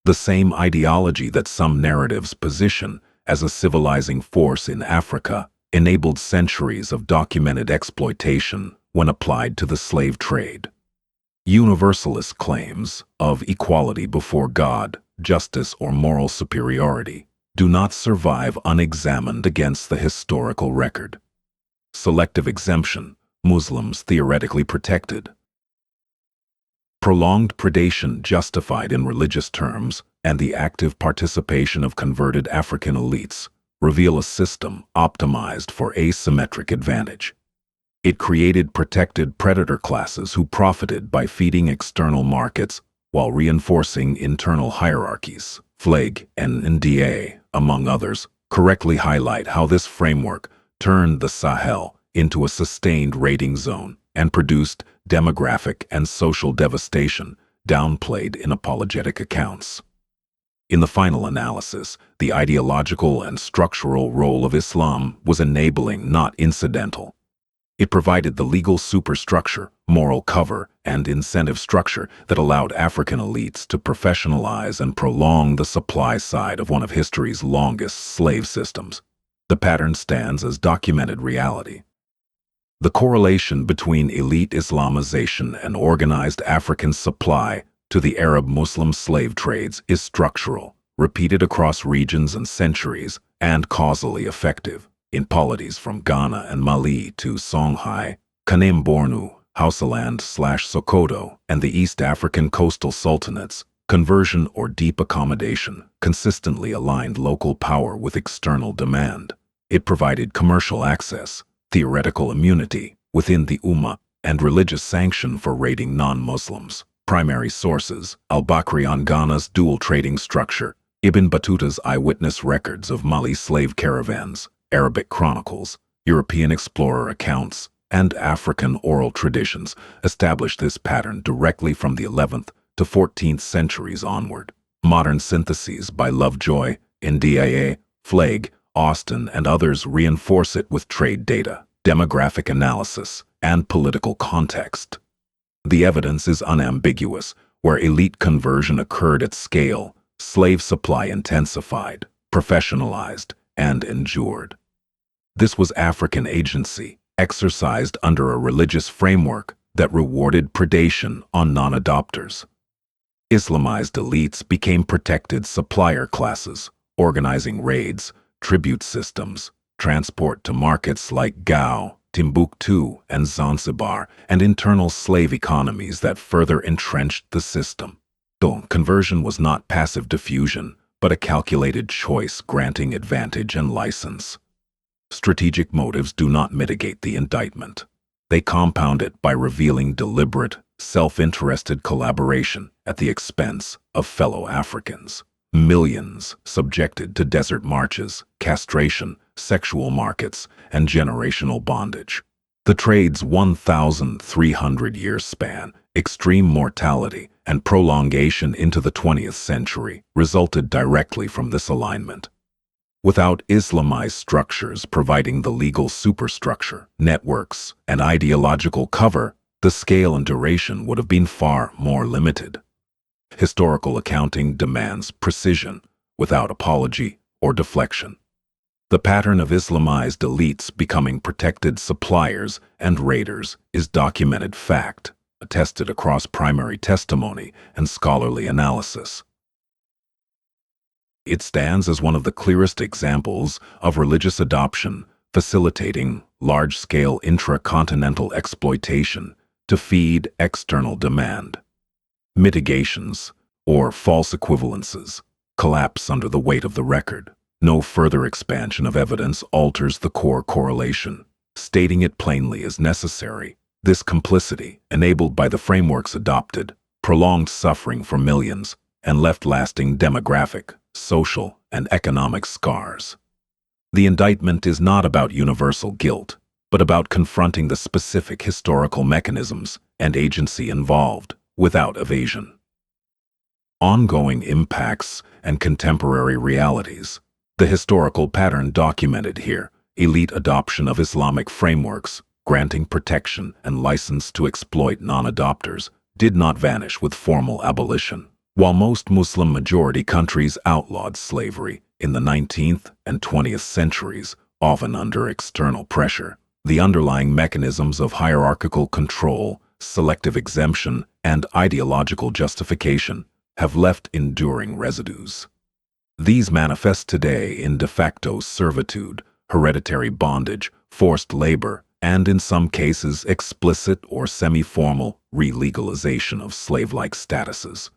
The same ideology that some narratives position as a civilizing force in Africa enabled centuries of documented exploitation when applied to the slave trade. Universalist claims of equality before God, justice, or moral superiority do not survive unexamined against the historical record. Selective exemption, Muslims theoretically protected. Prolonged predation justified in religious terms, and the active participation of converted African elites reveal a system optimized for asymmetric advantage. It created protected predator classes who profited by feeding external markets while reinforcing internal hierarchies. Flag and NDA, among others, correctly highlight how this framework turned the Sahel into a sustained raiding zone and produced demographic and social devastation downplayed in apologetic accounts. In the final analysis, the ideological and structural role of Islam was enabling, not incidental. It provided the legal superstructure, moral cover, and incentive structure that allowed African elites to professionalize and prolong the supply side of one of history's longest slave systems. The pattern stands as documented reality. The correlation between elite Islamization and organized African supply to the Arab-Muslim slave trades is structural, repeated across regions and centuries, and causally effective. In polities from Ghana and Mali to Songhai, Kanem-Bornu, Hausaland/Sokoto, and the East African coastal sultanates, conversion or deep accommodation consistently aligned local power with external demand. It provided commercial access, theoretical immunity within the Ummah, and religious sanction for raiding non-Muslims. Primary sources: al-Bakri on Ghana's dual trading structure, Ibn Battuta's eyewitness records of Mali slave caravans, Arabic chronicles, European explorer accounts, and African oral traditions established this pattern directly from the 11th to 14th centuries onward. Modern syntheses by Lovejoy, Ndia, Flag, Austin, and others reinforce it with trade data, demographic analysis, and political context. The evidence is unambiguous. Where elite conversion occurred at scale, slave supply intensified, professionalized, and endured. This was African agency, exercised under a religious framework that rewarded predation on non-adopters. Islamized elites became protected supplier classes, organizing raids, tribute systems, transport to markets like Gao, Timbuktu, and Zanzibar, and internal slave economies that further entrenched the system. Conversion was not passive diffusion, but a calculated choice granting advantage and license. Strategic motives do not mitigate the indictment. They compound it by revealing deliberate, self-interested collaboration at the expense of fellow Africans. Millions subjected to desert marches, castration, sexual markets, and generational bondage. The trade's 1,300-year span, extreme mortality, and prolongation into the 20th century resulted directly from this alignment. Without Islamized structures providing the legal superstructure, networks, and ideological cover, the scale and duration would have been far more limited. Historical accounting demands precision, without apology or deflection. The pattern of Islamized elites becoming protected suppliers and raiders is documented fact, attested across primary testimony and scholarly analysis. It stands as one of the clearest examples of religious adoption, facilitating large-scale intracontinental exploitation to feed external demand. Mitigations, or false equivalences, collapse under the weight of the record. No further expansion of evidence alters the core correlation. Stating it plainly is necessary. This complicity, enabled by the frameworks adopted, prolonged suffering for millions and left lasting demographic, social, and economic scars. The indictment is not about universal guilt, but about confronting the specific historical mechanisms and agency involved without evasion. Ongoing impacts and contemporary realities. The historical pattern documented here, elite adoption of Islamic frameworks, granting protection and license to exploit non-adopters, did not vanish with formal abolition. While most Muslim-majority countries outlawed slavery in the 19th and 20th centuries, often under external pressure, the underlying mechanisms of hierarchical control, selective exemption, and ideological justification have left enduring residues. These manifest today in de facto servitude, hereditary bondage, forced labor, and in some cases explicit or semi-formal re-legalization of slave-like statuses.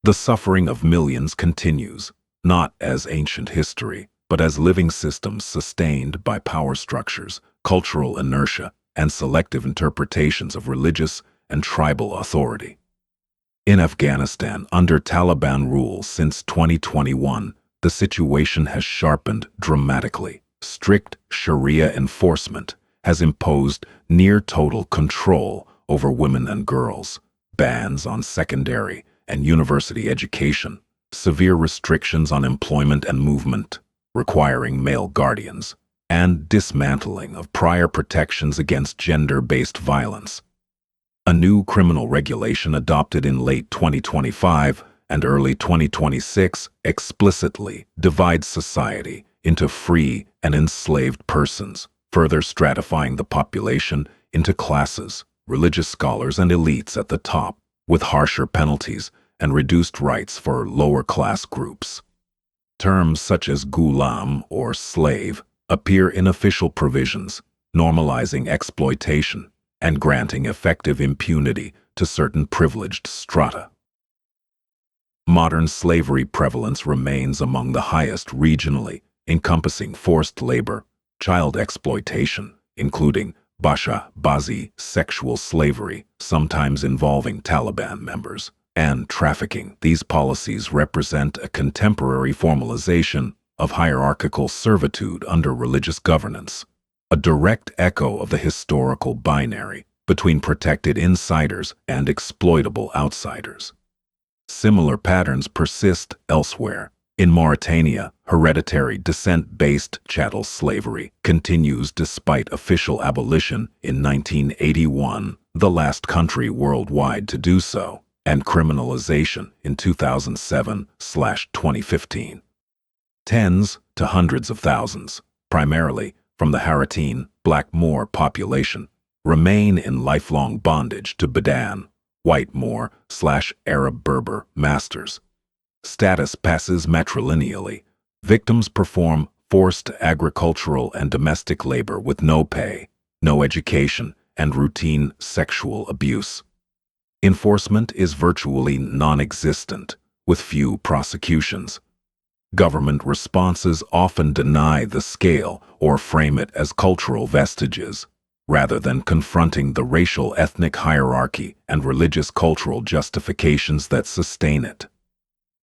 The suffering of millions continues, not as ancient history, but as living systems sustained by power structures, cultural inertia, and selective interpretations of religious and tribal authority. In Afghanistan, under Taliban rule since 2021, the situation has sharpened dramatically. Strict Sharia enforcement has imposed near-total control over women and girls, bans on secondary and university education, severe restrictions on employment and movement, requiring male guardians, and dismantling of prior protections against gender-based violence. A new criminal regulation adopted in late 2025 and early 2026 explicitly divides society into free and enslaved persons, further stratifying the population into classes, religious scholars and elites at the top, with harsher penalties and reduced rights for lower-class groups. Terms such as ghulam or slave appear in official provisions, normalizing exploitation and granting effective impunity to certain privileged strata. Modern slavery prevalence remains among the highest regionally, encompassing forced labor, child exploitation, including Bazi sexual slavery, sometimes involving Taliban members, and trafficking. These policies represent a contemporary formalization of hierarchical servitude under religious governance, a direct echo of the historical binary between protected insiders and exploitable outsiders. Similar patterns persist elsewhere. In Mauritania, hereditary descent-based chattel slavery continues despite official abolition in 1981, the last country worldwide to do so, and criminalization in 2007/2015. Tens to hundreds of thousands, primarily from the Haratin Black Moor population, remain in lifelong bondage to Badan, white Moor/Arab Berber masters. Status passes matrilineally. Victims perform forced agricultural and domestic labor with no pay, no education, and routine sexual abuse. Enforcement is virtually non-existent, with few prosecutions. Government responses often deny the scale or frame it as cultural vestiges, rather than confronting the racial ethnic hierarchy and religious cultural justifications that sustain it.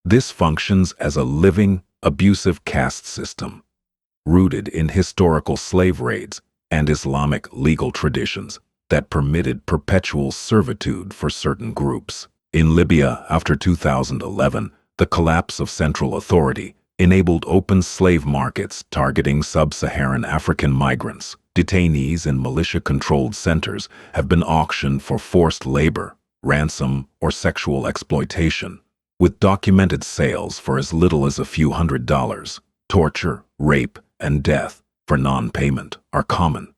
This functions as a living, abusive caste system, rooted in historical slave raids and Islamic legal traditions that permitted perpetual servitude for certain groups. In Libya, after 2011, the collapse of central authority enabled open slave markets targeting sub-Saharan African migrants. Detainees in militia-controlled centers have been auctioned for forced labor, ransom, or sexual exploitation, with documented sales for as little as a few $100s. Torture, rape, and death for non-payment are common.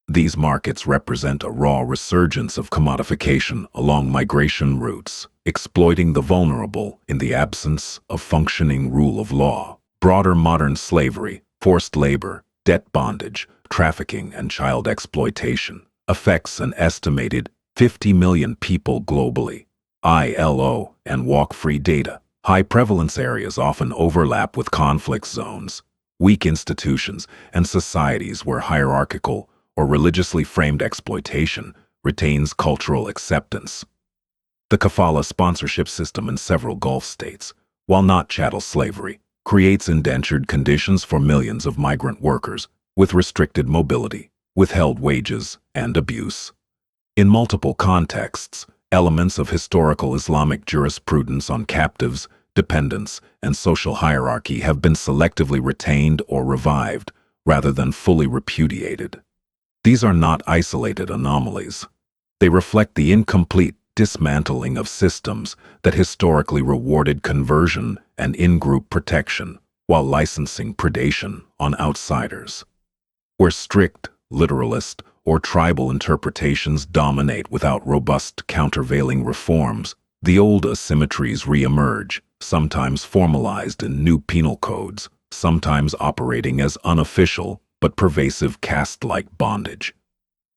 These markets represent a raw resurgence of commodification along migration routes, exploiting the vulnerable in the absence of functioning rule of law. Broader modern slavery, forced labor, debt bondage, trafficking, and child exploitation affects an estimated 50 million people globally. ILO and walk-free data. High prevalence areas often overlap with conflict zones, weak institutions, and societies where hierarchical or religiously framed exploitation retains cultural acceptance. The kafala sponsorship system in several Gulf states, while not chattel slavery, creates indentured conditions for millions of migrant workers with restricted mobility, withheld wages, and abuse. In multiple contexts, elements of historical Islamic jurisprudence on captives, dependence, and social hierarchy have been selectively retained or revived, rather than fully repudiated. These are not isolated anomalies. They reflect the incomplete dismantling of systems that historically rewarded conversion and in-group protection while licensing predation on outsiders. Where strict, literalist, or tribal interpretations dominate without robust countervailing reforms, the old asymmetries re-emerge, sometimes formalized in new penal codes, sometimes operating as unofficial but pervasive caste-like bondage.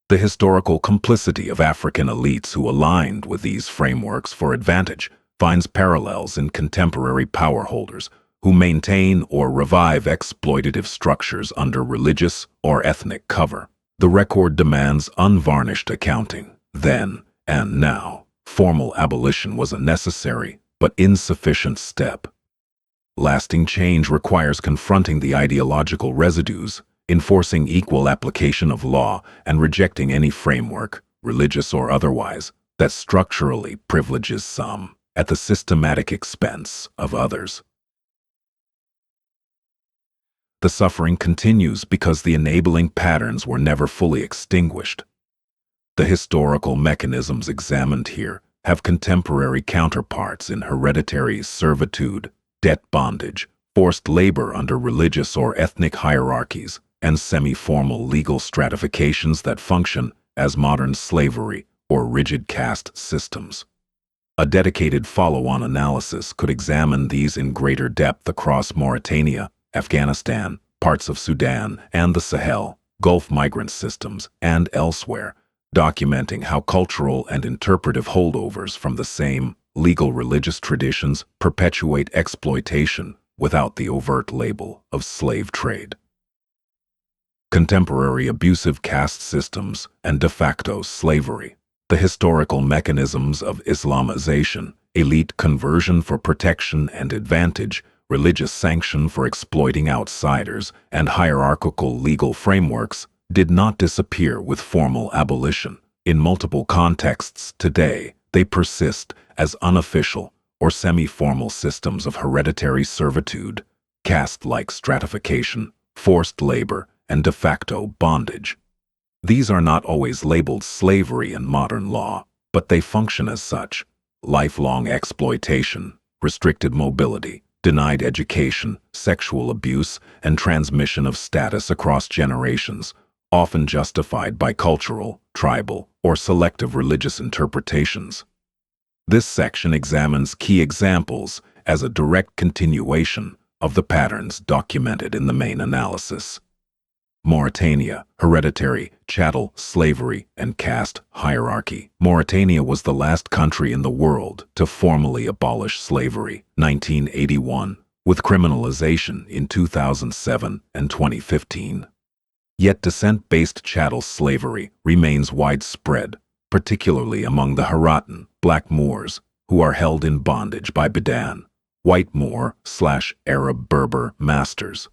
The historical complicity of African elites who aligned with these frameworks for advantage finds parallels in contemporary power holders who maintain or revive exploitative structures under religious or ethnic cover. The record demands unvarnished accounting. Then and now, formal abolition was a necessary but insufficient step. Lasting change requires confronting the ideological residues, enforcing equal application of law, and rejecting any framework, religious or otherwise, that structurally privileges some at the systematic expense of others. The suffering continues because the enabling patterns were never fully extinguished. The historical mechanisms examined here have contemporary counterparts in hereditary servitude, debt bondage, forced labor under religious or ethnic hierarchies, and semi-formal legal stratifications that function as modern slavery or rigid caste systems. A dedicated follow-on analysis could examine these in greater depth across Mauritania, Afghanistan, parts of Sudan, and the Sahel, Gulf migrant systems, and elsewhere, documenting how cultural and interpretive holdovers from the same legal religious traditions perpetuate exploitation without the overt label of slave trade. Contemporary abusive caste systems and de facto slavery. The historical mechanisms of Islamization, elite conversion for protection and advantage, religious sanction for exploiting outsiders, and hierarchical legal frameworks did not disappear with formal abolition. In multiple contexts today, they persist as unofficial or semi-formal systems of hereditary servitude, caste-like stratification, forced labor, and de facto bondage. These are not always labeled slavery in modern law, but they function as such. Lifelong exploitation, restricted mobility, denied education, sexual abuse, and transmission of status across generations, often justified by cultural, tribal, or selective religious interpretations. This section examines key examples as a direct continuation of the patterns documented in the main analysis. Mauritania, hereditary, chattel, slavery, and caste hierarchy. Mauritania was the last country in the world to formally abolish slavery, 1981, with criminalization in 2007 and 2015. Yet descent-based chattel slavery remains widespread, particularly among the Haratan, Black Moors, who are held in bondage by Bedan, white Moor/Arab Berber masters.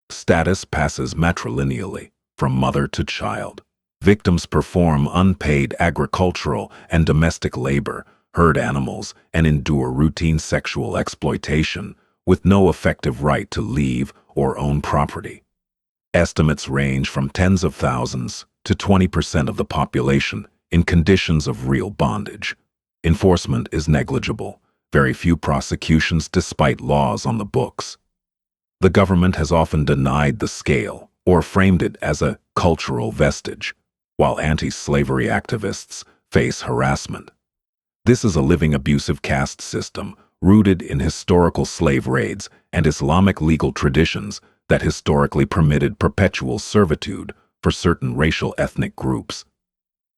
Status passes matrilineally from mother to child. Victims perform unpaid agricultural and domestic labor, herd animals, and endure routine sexual exploitation with no effective right to leave or own property. Estimates range from tens of thousands to 20% of the population in conditions of real bondage. Enforcement is negligible, very few prosecutions despite laws on the books. The government has often denied the scale or framed it as a cultural vestige, while anti-slavery activists face harassment. This is a living abusive caste system rooted in historical slave raids and Islamic legal traditions that historically permitted perpetual servitude for certain racial ethnic groups.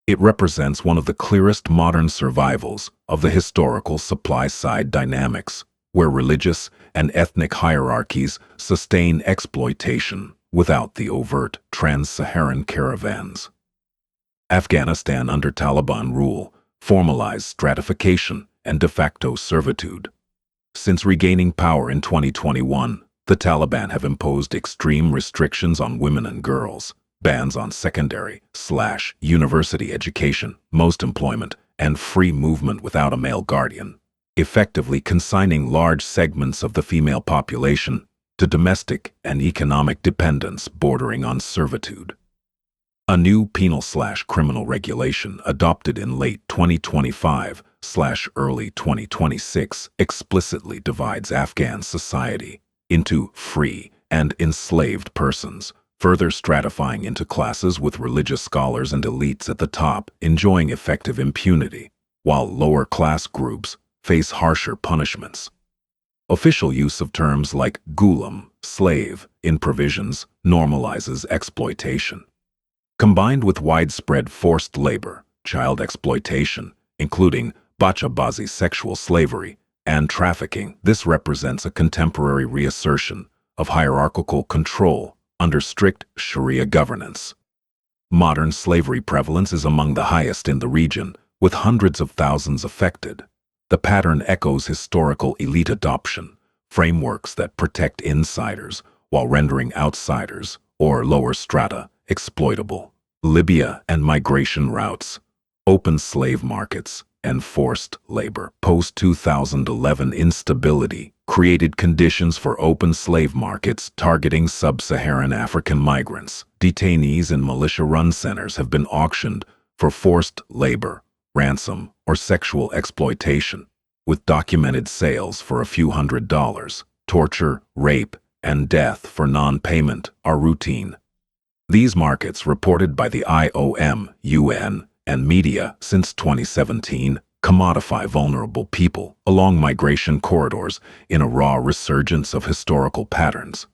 It represents one of the clearest modern survivals of the historical supply-side dynamics, where religious and ethnic hierarchies sustain exploitation without the overt Trans-Saharan caravans. Afghanistan under Taliban rule formalized stratification and de facto servitude. Since regaining power in 2021, the Taliban have imposed extreme restrictions on women and girls, bans on secondary/university education, most employment, and free movement without a male guardian, effectively consigning large segments of the female population to domestic and economic dependence bordering on servitude. A new penal/criminal regulation adopted in late 2025/early 2026 explicitly divides Afghan society into free and enslaved persons, further stratifying into classes with religious scholars and elites at the top enjoying effective impunity, while lower-class groups face harsher punishments. Official use of terms like ghulam, slave, in provisions normalizes exploitation. Combined with widespread forced labor, child exploitation, including bacha-bazi sexual slavery, and trafficking, this represents a contemporary reassertion of hierarchical control under strict Sharia governance. Modern slavery prevalence is among the highest in the region, with hundreds of thousands affected. The pattern echoes historical elite adoption, frameworks that protect insiders while rendering outsiders, or lower strata, exploitable. Libya and migration routes, open slave markets, and forced labor. Post-2011 instability created conditions for open slave markets targeting sub-Saharan African migrants. Detainees in militia-run centers have been auctioned for forced labor, ransom, or sexual exploitation, with documented sales for a few $100s. Torture, rape, and death for non-payment are routine. These markets, reported by the IOM, UN, and media since 2017, commodify vulnerable people along migration corridors in a raw resurgence of historical patterns.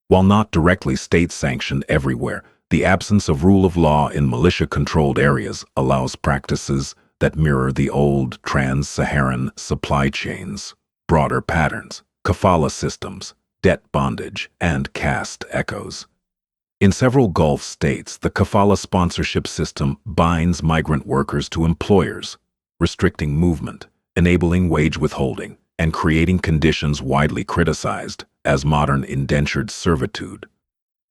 While not directly state-sanctioned everywhere, the absence of rule of law in militia-controlled areas allows practices that mirror the old Trans-Saharan supply chains. Broader patterns, kafala systems, debt bondage, and caste echoes. In several Gulf states, the kafala sponsorship system binds migrant workers to employers, restricting movement, enabling wage withholding, and creating conditions widely criticized as modern indentured servitude.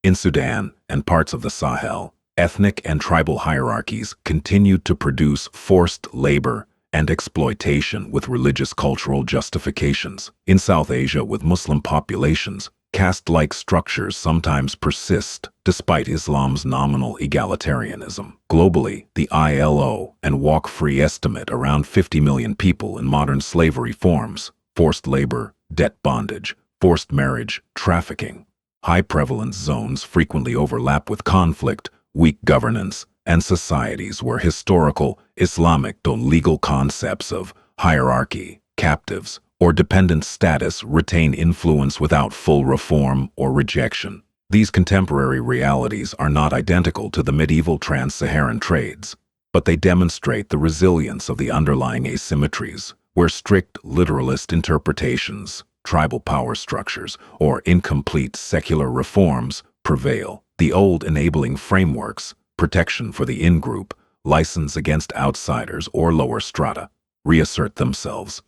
In Sudan and parts of the Sahel, ethnic and tribal hierarchies continued to produce forced labor and exploitation with religious cultural justifications. In South Asia, with Muslim populations, caste-like structures sometimes persist despite Islam's nominal egalitarianism. Globally, the ILO and Walk Free estimate around 50 million people in modern slavery forms, forced labor, debt bondage, forced marriage, trafficking. High prevalence zones frequently overlap with conflict, weak governance, and societies where historical Islamic legal concepts of hierarchy, captives, or dependent status retain influence without full reform or rejection. These contemporary realities are not identical to the medieval trans-Saharan trades, but they demonstrate the resilience of the underlying asymmetries, where strict literalist interpretations, tribal power structures, or incomplete secular reforms prevail. The old enabling frameworks, protection for the in-group, license against outsiders or lower strata, reassert themselves.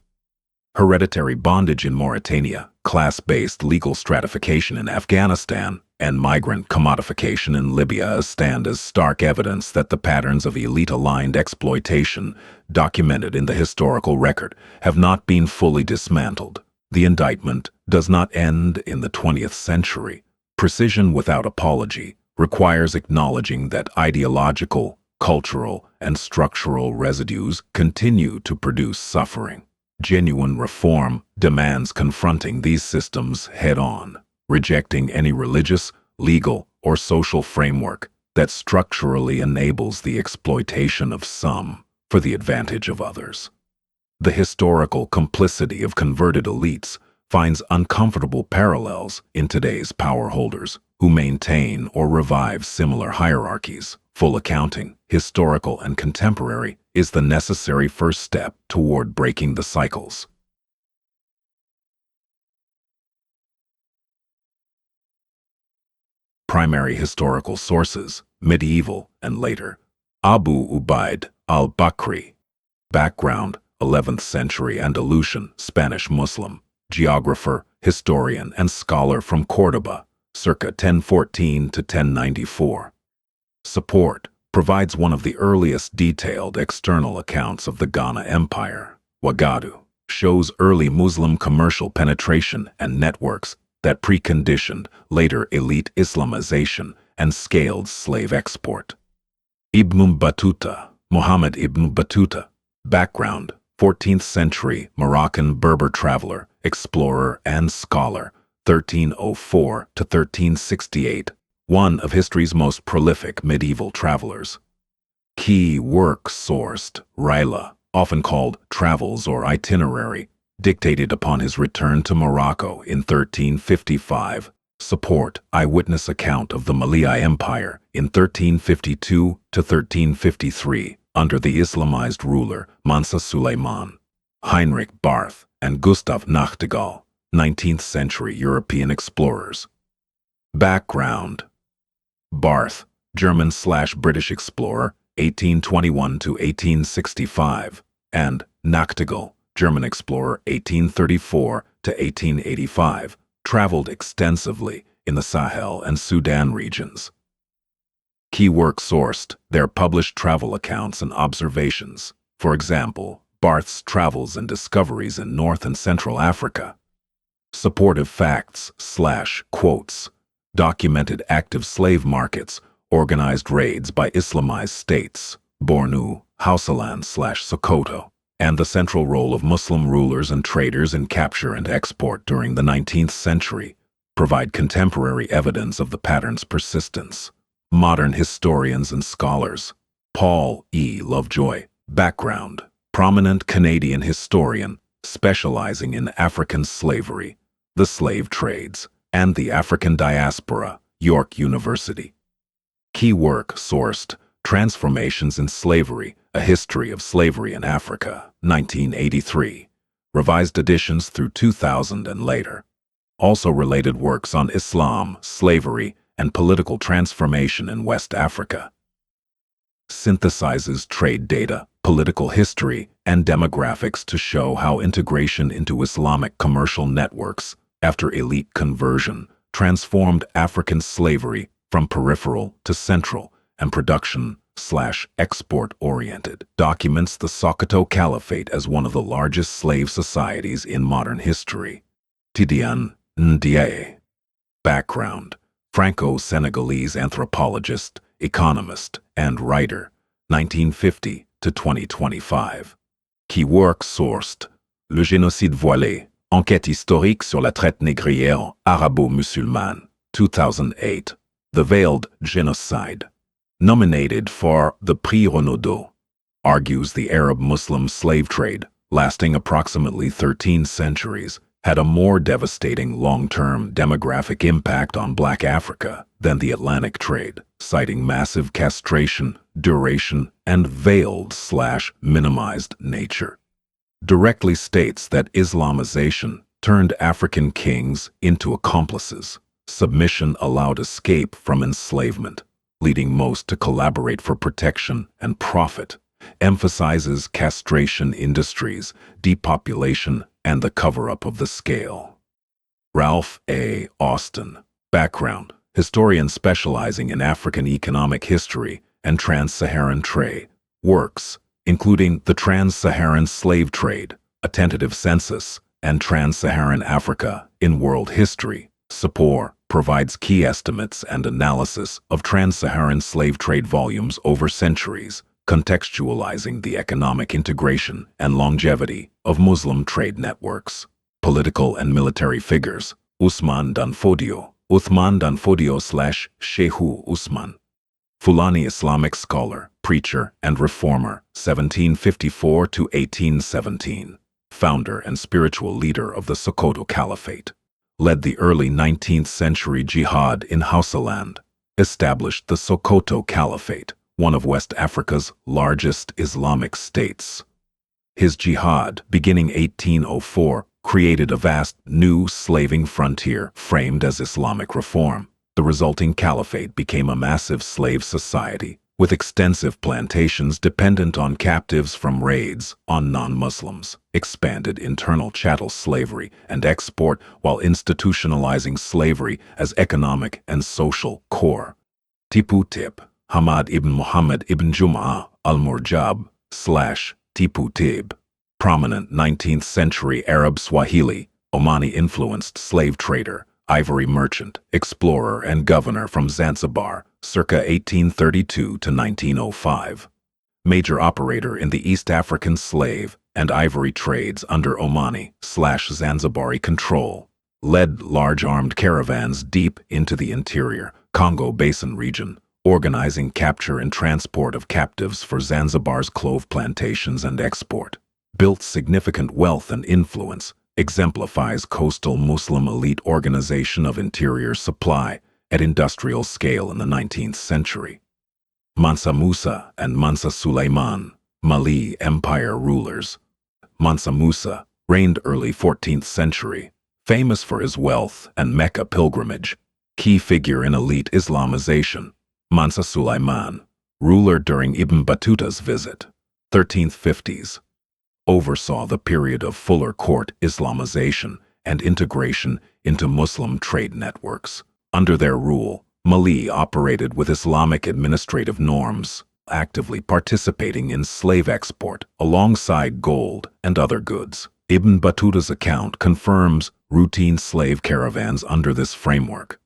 Hereditary bondage in Mauritania, class-based legal stratification in Afghanistan, and migrant commodification in Libya stand as stark evidence that the patterns of elite-aligned exploitation documented in the historical record have not been fully dismantled. The indictment does not end in the 20th century. Precision without apology requires acknowledging that ideological, cultural, and structural residues continue to produce suffering. Genuine reform demands confronting these systems head-on, rejecting any religious, legal, or social framework that structurally enables the exploitation of some for the advantage of others. The historical complicity of converted elites finds uncomfortable parallels in today's power holders who maintain or revive similar hierarchies. Full accounting, historical and contemporary, is the necessary first step toward breaking the cycles. Primary historical sources, medieval and later. Abu Ubaid al-Bakri. Background, 11th century Andalusian, Spanish Muslim, geographer, historian, and scholar from Córdoba, circa 1014 to 1094. Support, provides one of the earliest detailed external accounts of the Ghana Empire. Wagadu shows early Muslim commercial penetration and networks that preconditioned later elite Islamization and scaled slave export. Ibn Battuta, Muhammad ibn Battuta. Background, 14th century Moroccan Berber traveler, explorer, and scholar, 1304 to 1368, one of history's most prolific medieval travelers. Key work sourced, Rila, often called Travels or Itinerary, dictated upon his return to Morocco in 1355. Support, eyewitness account of the Malai Empire in 1352 to 1353 under the Islamized ruler Mansa Suleiman. Heinrich Barth and Gustav Nachtigall, 19th century European explorers. Background: Barth, German/British explorer, 1821 to 1865, and Nachtigall, German explorer, 1834 to 1885, traveled extensively in the Sahel and Sudan regions. Key work sourced, their published travel accounts and observations, for example, Barth's travels and discoveries in North and Central Africa. Supportive facts/quotes, documented active slave markets, organized raids by Islamized states, Bornu, Hausaland/Sokoto, and the central role of Muslim rulers and traders in capture and export during the 19th century, provide contemporary evidence of the pattern's persistence. Modern historians and scholars. Paul E. Lovejoy. Background: prominent Canadian historian, specializing in African slavery, the slave trades, and the African diaspora, York University. Key work sourced, Transformations in Slavery, A History of Slavery in Africa, 1983. Revised editions through 2000 and later. Also related works on Islam, slavery, and political transformation in West Africa. Synthesizes trade data, political history, and demographics to show how integration into Islamic commercial networks, after elite conversion, transformed African slavery from peripheral to central and production/export-oriented. Documents the Sokoto Caliphate as one of the largest slave societies in modern history. Tidiane Ndiaye. Background: Franco-Senegalese anthropologist, economist, and writer, 1950 to 2025. Key work sourced, Le génocide voilé, enquête historique sur la traite négrière arabo-musulmane, 2008. The Veiled Genocide. Nominated for the Prix Renaudot. Argues the Arab-Muslim slave trade, lasting approximately 13 centuries, had a more devastating long-term demographic impact on Black Africa than the Atlantic trade, citing massive castration, duration, and veiled/minimized nature. Directly states that Islamization turned African kings into accomplices. Submission allowed escape from enslavement, leading most to collaborate for protection and profit. Emphasizes castration industries, depopulation, and the cover-up of the scale. Ralph A. Austin. Background: historian specializing in African economic history and Trans-Saharan trade. Works, including The Trans-Saharan Slave Trade, A Tentative Census, and Trans-Saharan Africa in World History. Support provides key estimates and analysis of Trans-Saharan slave trade volumes over centuries, contextualizing the economic integration and longevity of Muslim trade networks. Political and military figures. Uthman Danfodio / Shehu Usman. Fulani Islamic scholar, preacher and reformer, 1754 to 1817. Founder and spiritual leader of the Sokoto Caliphate. Led the early 19th century jihad in Hausaland. Established the Sokoto Caliphate, one of West Africa's largest Islamic states. His jihad, beginning 1804, created a vast new slaving frontier framed as Islamic reform. The resulting caliphate became a massive slave society, with extensive plantations dependent on captives from raids on non-Muslims, expanded internal chattel slavery and export while institutionalizing slavery as economic and social core. Tipu Tip, Hamad ibn Muhammad ibn Jum'ah al-Murjab / Tipu Tib, prominent 19th century Arab Swahili, Omani-influenced slave trader, ivory merchant, explorer and governor from Zanzibar, circa 1832 to 1905. Major operator in the East African slave and ivory trades under Omani/Zanzibari control. Led large armed caravans deep into the interior Congo Basin region, organizing capture and transport of captives for Zanzibar's clove plantations and export. Built significant wealth and influence, exemplifies coastal Muslim elite organization of interior supply at industrial scale in the 19th century. Mansa Musa and Mansa Suleiman, Mali Empire rulers. Mansa Musa reigned early 14th century, famous for his wealth and Mecca pilgrimage, key figure in elite Islamization. Mansa Suleiman, ruler during Ibn Battuta's visit, 1350s. Oversaw the period of fuller court Islamization and integration into Muslim trade networks. Under their rule, Mali operated with Islamic administrative norms, actively participating in slave export alongside gold and other goods. Ibn Battuta's account confirms routine slave caravans under this framework.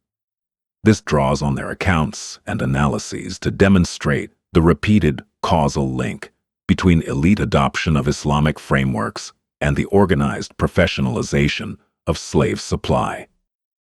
This draws on their accounts and analyses to demonstrate the repeated causal link between elite adoption of Islamic frameworks and the organized professionalization of slave supply.